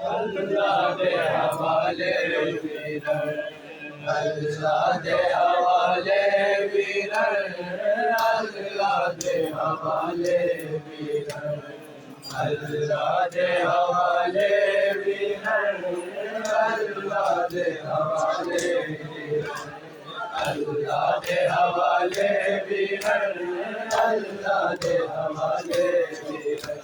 अल्लाह दे हवाले वीरन, अल्लाह दे हवाले वीरन, अल्लाह दे हवाले वीरन, अल्लाह दे हवाले वीरन, अल्लाह दे हवाले दे हवाले वीरन अल्लाह दे हवाले वीरन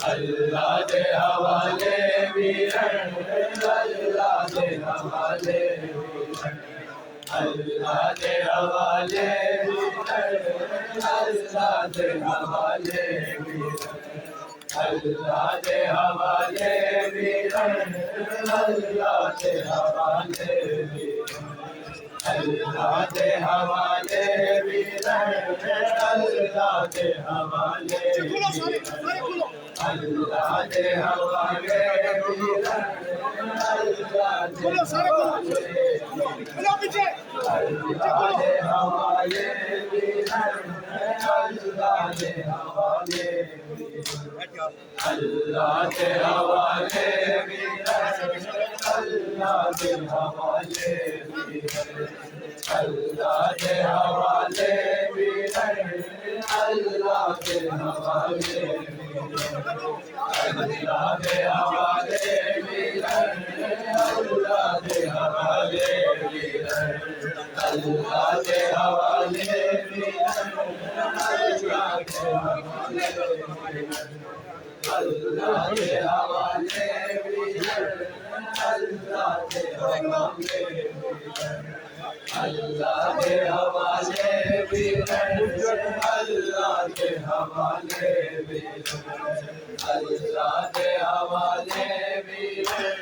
अल्लाह दे हवाले वीरन अल्लाह दे हवाले वीरन अल्लाह दे हवाले वीरन अल्लाह दे हवाले वीरन अल्लाह दे हवाले वीरन अल्लाह दे हवाले वीरन अल्लाह दे हवाले वीरन अल्लाह दे हवाले अल्लाह दे हवाले वीरन अल्लाह दे हवाले वीरन अल्लाह दे हवाले अल्लाह दे हवाले वीरन अल्लाह दे हवाले अल्लाह दे हवाले वीरन अल्लाह दे हवाले अल्लाह दे हवाले वीरन अल्लाह दे हवाले वीरन अल्लाह दे हवाले वीरन अल्लाह दे हवाले अल्लाह दे हवाले वीरन अल्लाह दे हवाले अल्लाह दे हवाले वीरन अल्लाह दे हवाले वीरन अल्लाह दे हवाले वीरन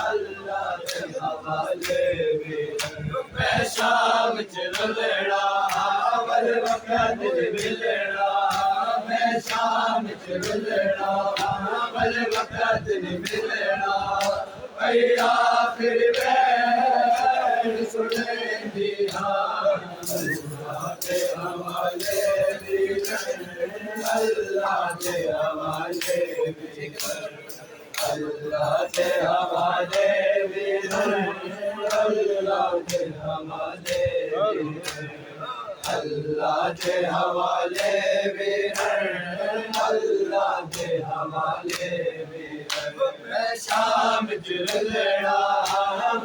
अल्लाह दे हवाले वीरन मैं शाम च रुलना वल वक्त मिलना मैं शाम च रुलना वल वक्त मिलना भैया फिर सुने दिया अल्लाह के हवाले वीरन अल्लाह के हवाले वीरन अल्लाह के हवाले वीरन अल्लाह के हवाले अल्लाह के हवाले वीरन अल्लाह के हवाले वीरन मैं शाम जुलना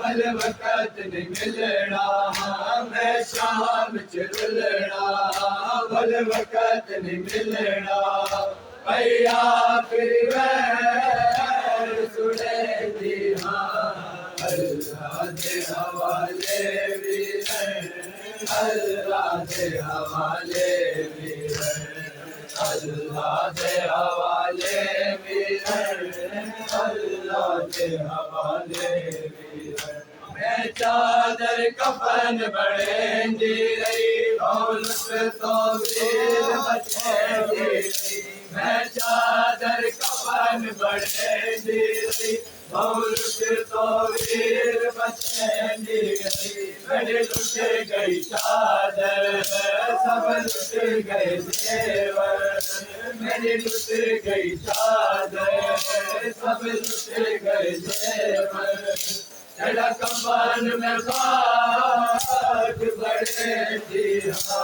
वल वक्त मिलना मैं शाम जुलना वल वक्त मिलना भैया फिर सुने दिया अल्लाह के हवाले वीरन अल्लाह के हवाले वीरन अल्लाह के हवाले वीरन अल्लाह के हवाले वीरन मैं चादर कफन बड़ेंदी रही दौलत तो वीर बचेंदी रही मैं चादर कफन बड़ेंदी रही दौलत तो वीर बचेंदी रही मेरे लुट गई चादर सब लुट गए जेवर मेरी लुट गई चादर सब लुट गए जेवर तेरा कफन में खाक बड़े दिया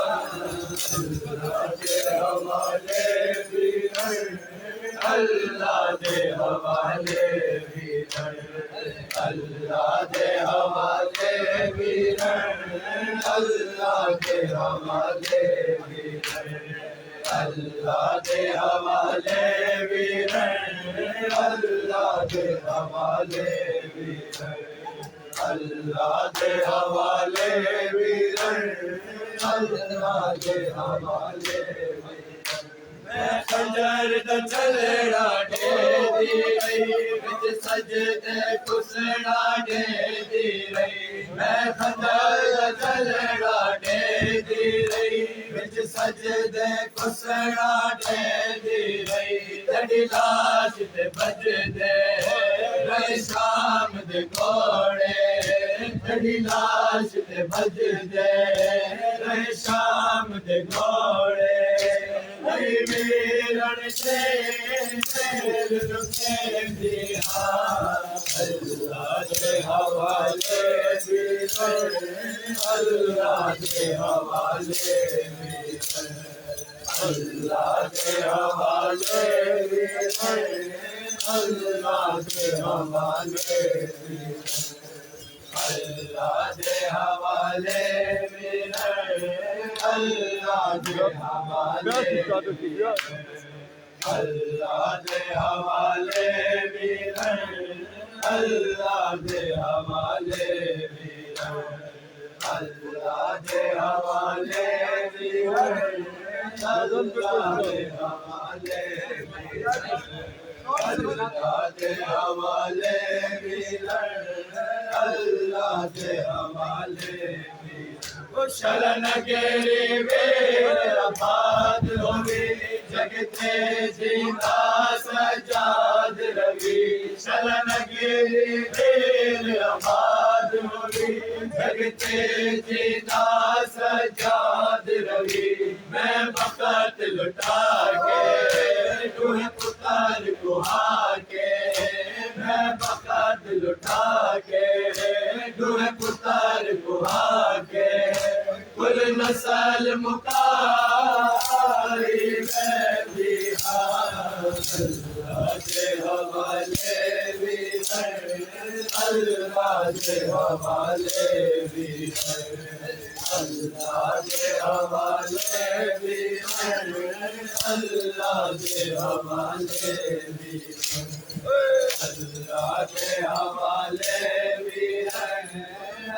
अल्लाह के हवाले वीरन अल्लाह दे हवाले वीरन अल्लाह दे हवाले वीरन अल्लाह के हवाले वीरन अल्लाह दे हवाले वीरन अल्लाह दे हवाले वीरन अल्लाह दे हवाले वीरन अल्लाह दे हवाले मैं खंजर दा चलड़ा दे दी रही विच सजदे कुसड़ा दे दी रही मैं खंजर दा चलड़ा दे दी रही विच सजदे कुसड़ा दे दी रही तेरी लाश ते बजदे रही शाम दे घोड़े तेरी लाश ते बजदे रही शाम दे घोड़े वीरन से रुके दिया अल्लाह के हवाले वीरन अल्लाह के हवाले वीरन अल्लाह के हवाले वीरन अल्लाह के हवाले वीरन अल्लाह दे हवाले मेरे अल्लाह दे हवाले अल्लाह दे हवाले मेरे अल्लाह दे हवाले मेरे अल्लाह दे हवाले मेरे अल्लाह दे हवाले मेरे अल्लाह दे हवाले मेरे अल्लाह दे हवाले मेरे शरण गेरे मेरे आबाद होवे जगते जीता सजाद रवि शरण गेरे मेरे आबाद होवे जगते जीता सजाद रवि मैं वक़्त लुटा के तुम्हें पुकार कुहा के मैं वक़्त लुटा के तुम्हें पुकार कुहा के कुल नस्ल मुकारी मैं भी अल्लाह के हवाले भी अल्लाह के हवाले भी अल्लाह के हवाले भी अल्लाह के हवाले भी अल्लाह के हवाले भी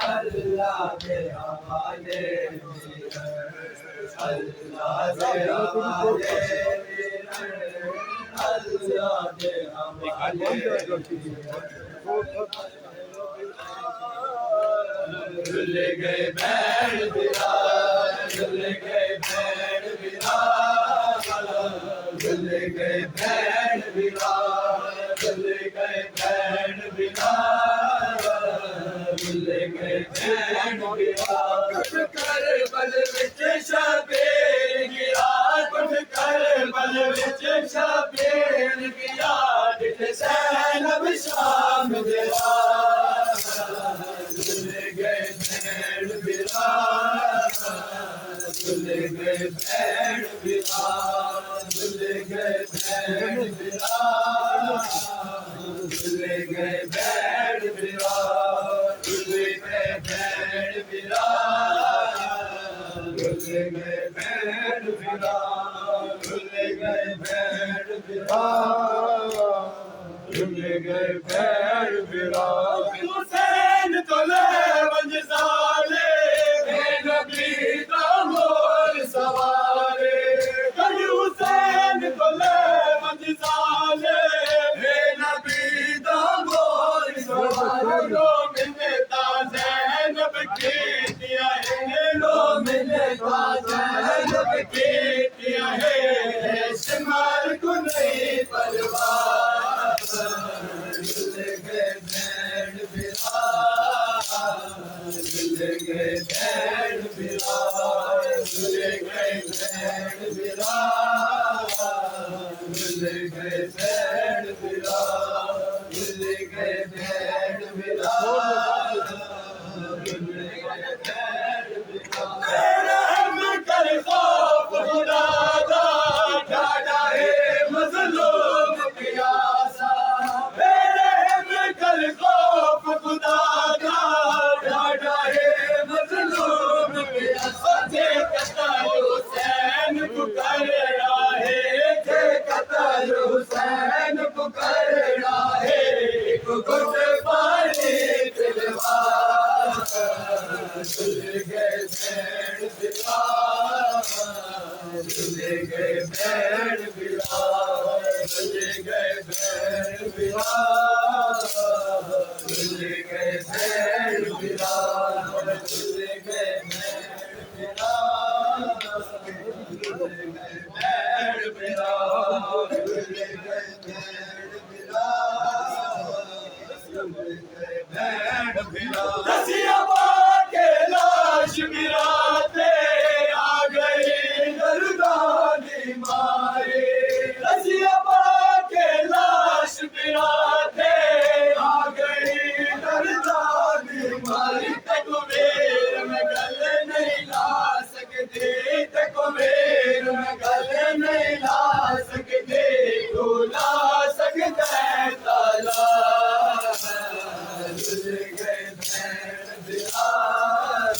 अल्लाह के हवाले भी अल्लाह के हवाले भी अल्लाह के हवाले भूल गए बैठ बिरा भूल गए बैठ बिरा भूल गए बैठ बिरा भूल गए बैठ बिरा भूल गए बैठ बिरा कर बल विच शबीर गिरा कुछ कर बल विच शबीर गिरा डिट सैनब शाम दिला भूल गए बैठ बिरा भूल गए बैठ बिरा भूल गए बैठ बिरा भूल गए बैठ बिरा भूल गए बैठ बिरा भूल गए बैठ बिरा भूल गए बैठ बिरा भूल गए बैठ बिरा हुसैन तो ले वंज साले नबी का मोर सवारे कभी हुसैन तो ले वंज साले नबी का मोर सवारे लो मिलता ज़ैनब की दिया है लो मिलता ज़ैनब की दिया है शुमार को नहीं परवाह भूल गए बैठ बिरा भूल गए बैठ बिरा भूल गए बैठ बिरा भूल गए बैठ बिरा भूल गए बैठ बिरा भूल गए बैठ बिरा रहम कर खौफ खुदा का ठाड़ा है मज़लूम प्यासा रहम कर खौफ खुदा का ठाड़ा है मज़लूम प्यासा जे कतल हुसैन पुकार रहा है जे कतल हुसैन पुकार रहा है एक गुट पानी पिलवा भूल गए बैठ बिरा भूल गए बैठ बिरा भूल गए बैठ बिरा भूल गए बैठ बिरा भूल गए बैठ बिरा भूल गए बैठ बिरा भूल गए बैठ बिरा भूल गए बैठ बिरा रसिया के लाश गिराते आ गई दर्दानी मारे रसिया के लाश गिराते आ गई दर्दानी मारी तकबीर में भूल गए बहन बिलाल,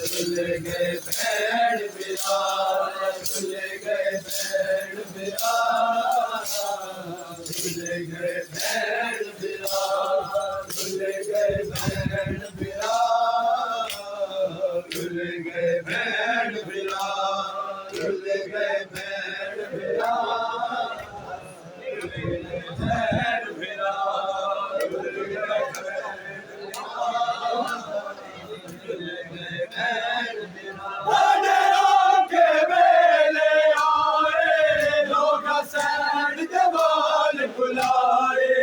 भूल गए बहन बिलाल, भूल गए बहन बिलाल, भूल गए बहन बिलाल, भूल गए बहन बिलाल, भूल गए बहन बिलाल, भूल गए बहन बिलाल, भूल गए बहन बिलाल, भूल गए के मेले आए लोग सैन जवान बुलाए,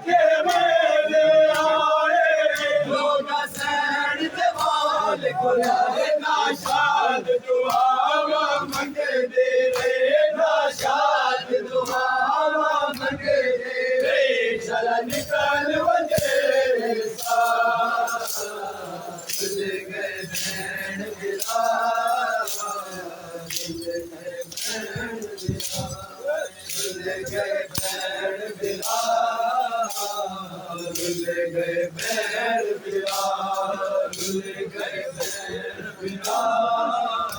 के मेले आए लोग सैन जवान बुलाए, नाशाद दुआ मंगे दे रे, नाशाद दुआ मंगे दे रे, चला निकल वजे सा, भूल गए बहन बिलाल, भूल गए बहन बिलाल, भूल गए बहन बिलाल, भूल गए बहन बिलाल,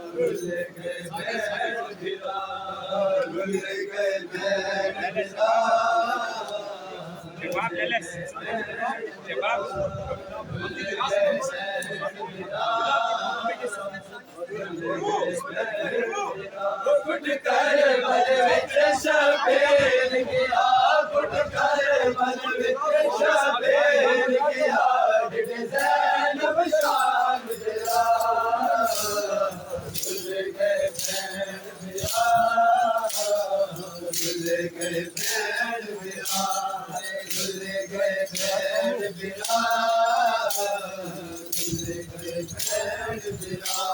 भूल गए बहन बिलाल, भूल गए बहन बिलाल, भूल गए बहन बिलाल, जवाब ले ले जवाब कुट कर बल विच शबेर गया, कुट कर बल विच शबेर गया, ज़ैनब शान दिला, भूल गए बहन बिलाल, भूल गए बहन बिलाल, भूल गए बहन बिलाल, भूल गए बहन बिलाल।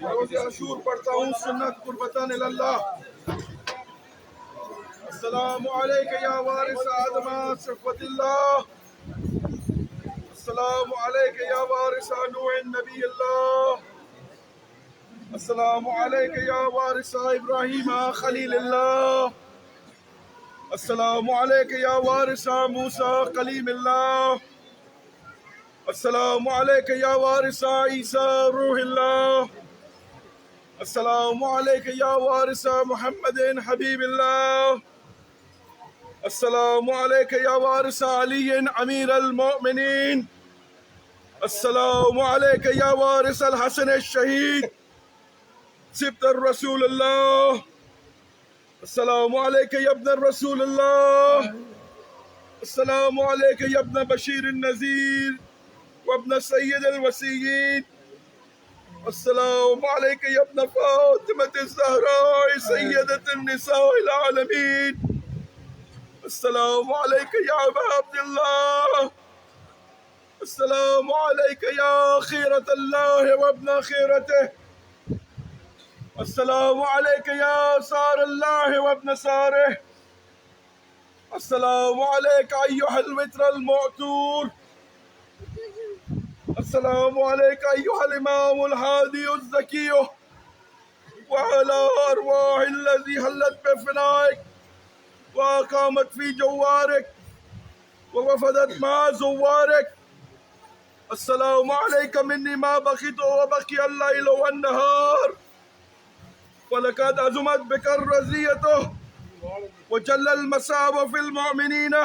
रोज़े अशूर पढ़ता हूँ सुन्नत कुर्बतन इलल्लाह। अस्सलामु अलैका या वारिस आदम सफ़वतिल्लाह, अस्सलामु अलैका या वारिस नूह नबील्लाह, अस्सलामु अलैका या वारिस इब्राहीम खलीलल्लाह, अस्सलामु अलैका या वारिस मूसा कलीमिल्लाह, अस्सलामु अलैका या वारिस ईसा रूहिल्लाह, अस्सलामु अलैका या वारिस मुहम्मदिन हबीबिल्लाह, अस्सलामु अलैका या वारिस अली अमीर अल-मोमिनीन, अस्सलामु अलैका या वारिस अल-हसन अश-शहीद सिब्त रसूलुल्लाह, अस्सलामु अलैका या इब्न रसूलुल्लाह, अस्सलामु अलैका या इब्न बशीर अन-नज़ीर व इब्न सय्यद अल-वसीय्यीन, अस्सलामु अलैका या इब्न फातिमत ज़हरा सय्यदत अन-निसा अल-आलमीन, अस्सलामु अलैका या अबा अब्दुल्लाह, अस्सलामु अलैका या खीरतल्लाह व इब्न खीरतिह, अस्सलामु अलैका या सारल्लाह व इब्न सारिह, अस्सलामु अलैका अय्युहल वित्र अल-मअतूर, अस्सलामु अलैका अय्युहल इमामुल हादी अज़्ज़की व अला अरवाहिल्लज़ी हल्लत बिफ़नाइक व अक़ामत फ़ी जवारिक व वफ़दत मा ज़ुवारिक, अस्सलामु अलैका मिन्नी मा बक़ितु व बक़िया अल-लैल वन-नहार व लक़द अज़ुमत बिका रज़ियतुहु व जल्लल मसाब फ़िल मुअमिनीना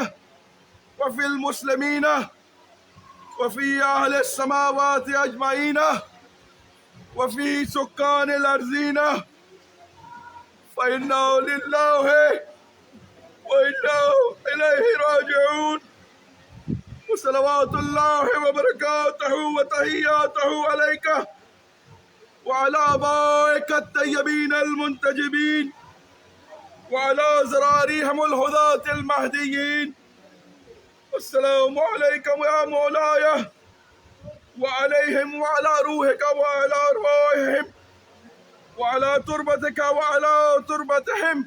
व फ़िल मुस्लिमीना व फ़ी अहलिस समावाति अजमईना वफी सुक्कान अर्ज़ीना फ़इन्ना लिल्लाहि व इन्ना इलैहि राजिऊन। सलवातुल्लाहि व बरकातुहु व तहिय्यातुहु अलैका व अला आबाइका अत्तय्यबीन अल-मुंतजबीन व अला ज़रारिहिमुल हुदातिल महदिय्यीन। अस्सलामु अलैकुम या मौलाया व अलैहिम व अला रूहिका व अला अरवाहिहिम व अला तुरबतिका व अला तुरबतिहिम।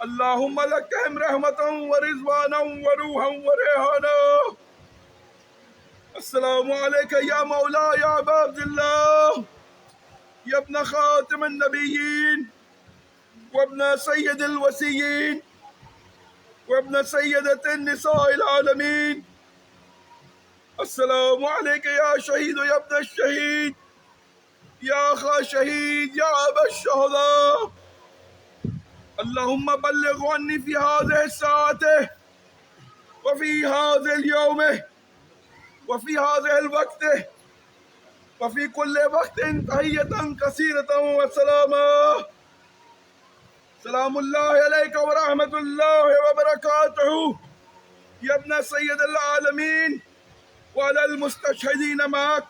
अल्लाहुम्मा लकहिम रहमतन व रिज़वानन व रूहन व रेहाना। अस्सलामु अलैका या मौला या अबा अब्दिल्लाह या इब्न खातिमिन नबिय्यीन व इब्न सय्यदिल वसिय्यीन व इब्न सय्यदतिन निसाइल आलमीन। अस्सलामु अलैका या शहीद या इब्न शहीद या अखा शहीद या अबा शुहदा। अल्लाहुम्मा बल्लिग अन्नी फी हाज़िहि साअति व फी हाज़िल यौमि व फी हाज़िल वक़्ति व फी कुल्लि वक़्तिन तहियतन कसीरतन व सलामा। सलामुल्लाहि अलैका व रहमतुल्लाहि व बरकातुहु या इब्न सय्यदिल आलमीन व अलल मुस्तशहीदीन मअक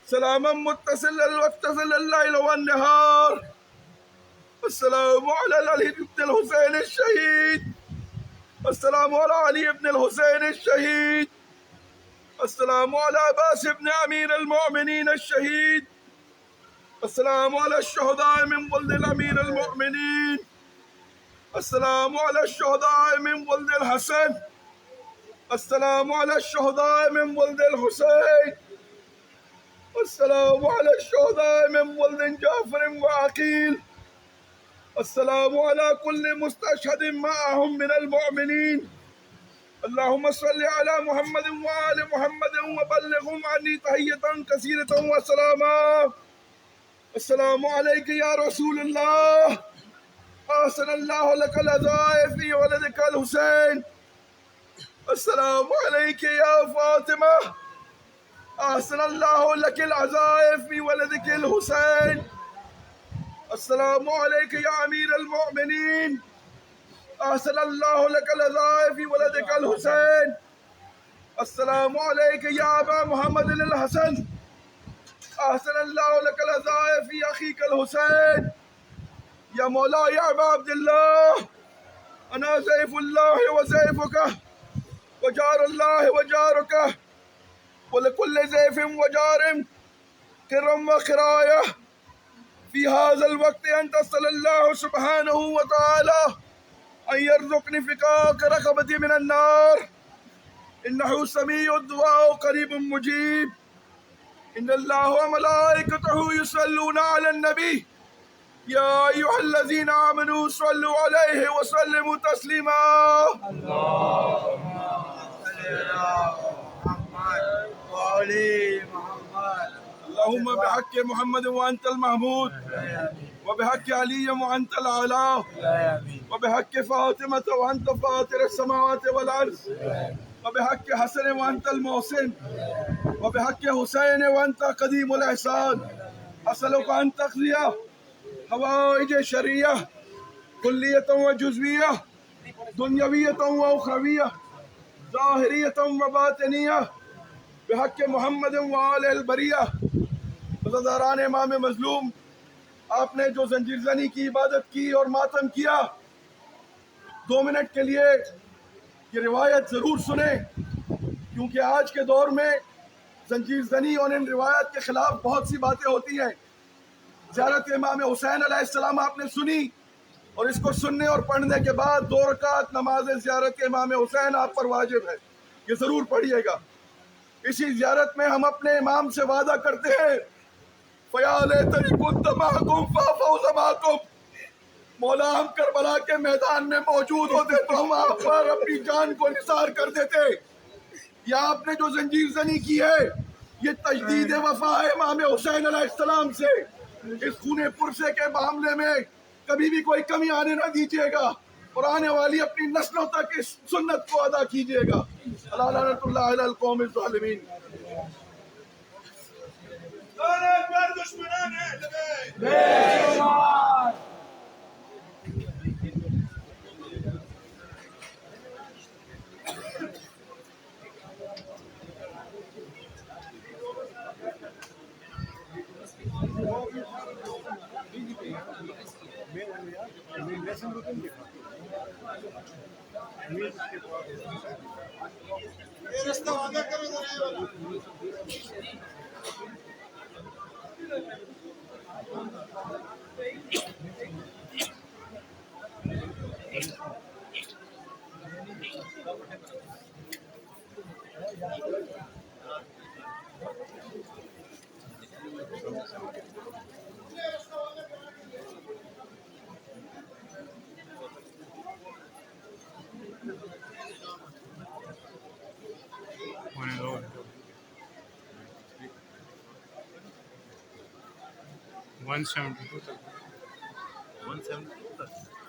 सलामन मुत्तसिलन वत्तसिलल लैल वन नहार। अस्सलामु अला अली इब्न हुसैन अश-शहीद। अस्सलामु अला अली इब्न हुसैन अश-शहीद। अस्सलामु अला अब्बास इब्न अमीर अल-मुअमिनीन अश-शहीद। अस्सलामु अला शुहदाए मिन वल्दिल अमीर अल-मुअमिनीन। अस्सलामु अला शुहदाए मिन वल्दिल हसन। अस्सलामु अला शुहदाए मिन वल्दिल हुसैन। अस्सलामु अला शुहदाए मिन वल्दिन जाफर व अकील। अस्सलामु अला कुल्लि मुस्तशहिदिन मअहुम मिनल मुअमिनीन। अल्लाहुम्मा सल्लि अला मुहम्मद व आलि मुहम्मद व बल्लिगहुम अन्नी तहियतन कसीरतन व सलामा। अस्सलामु अलैका या रसूलल्लाह अहसनल्लाहु लकल अज़ाए फी वलदिकल हुसैन। अस्सलामु अलैका या फातिमा अहसनल्लाहु लकल अज़ाए फी वलदिकल हुसैन। अस्सलामु अलैका या अमीर अल-मुअमिनीन अहसनल्लाहु लकल अज़ाए फी वलदिकल हुसैन। अस्सलामु अलैका या अबा मुहम्मद अल-हसन अहसनल्लाहु लकल अज़ाए फी अखीकल हुसैन। या मौला या अबा अब्दिल्लाह अना ज़ैफ़ुल्लाह व ज़ैफ़ुका व जारुल्लाह व जारुका व लिकुल्लि ज़ैफ़िन व जारिन किरम व ख़िराया। फी हाज़ल वक़्ति अन तसअलल्लाहु सुब्हानहु व तआला अन यरज़ुक़नी फ़िकाक रक़बती मिनन नार इन्नहु समीउद दुआ क़रीबुम मुजीब। इन्नल्लाह व मलाइकतहु युसल्लूना अलन नबी या अय्युहल्लज़ीना आमनू सल्लु अलैहि व सल्लिमू तस्लीमा। अल्लाहुम्मा बिहक़्क़ि मुहम्मद व अंतल महमूद व बिहक़्क़ि अली व अंतल आला व बिहक़्क़ि फ़ातिमा व अंत फ़ातिरस समावाति वल अर्ज़ व बिहक़्क़ि हसन व अंतल मोहसिन व बिहक़्क़ि हुसैन व अंत क़दीमुल एहसान। असअलुका अन तक़ज़िया हवाइज शरिया कुल्लियतन व जुज़विया दुन्यवियतन व उख़रविया ज़ाहिरियतन व बातिनिया बिहक़्क़ि मुहम्मद व आलिल बरिया। वज़रान इमाम मज़लूम, आपने जो ज़ंजीर ज़नी की इबादत की और मातम किया, 2 मिनट के लिए ये रिवायत ज़रूर सुने, क्योंकि आज के दौर में ज़ंजीर ज़नी और इन रिवायत के ख़िलाफ़ बहुत सी बातें होती हैं। ज़ियारत इमाम हुसैन अलैहिस्सलाम आपने सुनी और इसको सुनने और पढ़ने के बाद 2 रकात नमाज ज़ियारत इमाम हुसैन आप पर वाजिब है, ये ज़रूर पढ़िएगा। इसी ज़ियारत में हम अपने इमाम से वादा करते हैं, फ़याले तरीक़ुत माकुम फ़ाफ़ौज़ माकुम। मौला, हम करबला के मैदान में मौजूद होते तो हम आप पर अपनी जान को निसार कर देते। या आपने जो ज़ंजीर ज़नी की है, ये तजदीद वफ़ा है इमाम हुसैन अलैहिस्सलाम से। इस खूने पुरसे के मामले में कभी भी कोई कमी आने न दीजिएगा और आने वाली अपनी नस्लों तक इस सुन्नत को अदा कीजिएगा। अला लअनतुल्लाहि अलल कौमिज़ ज़ालिमीन। बेशुमार होने दो 172 तक 172 तक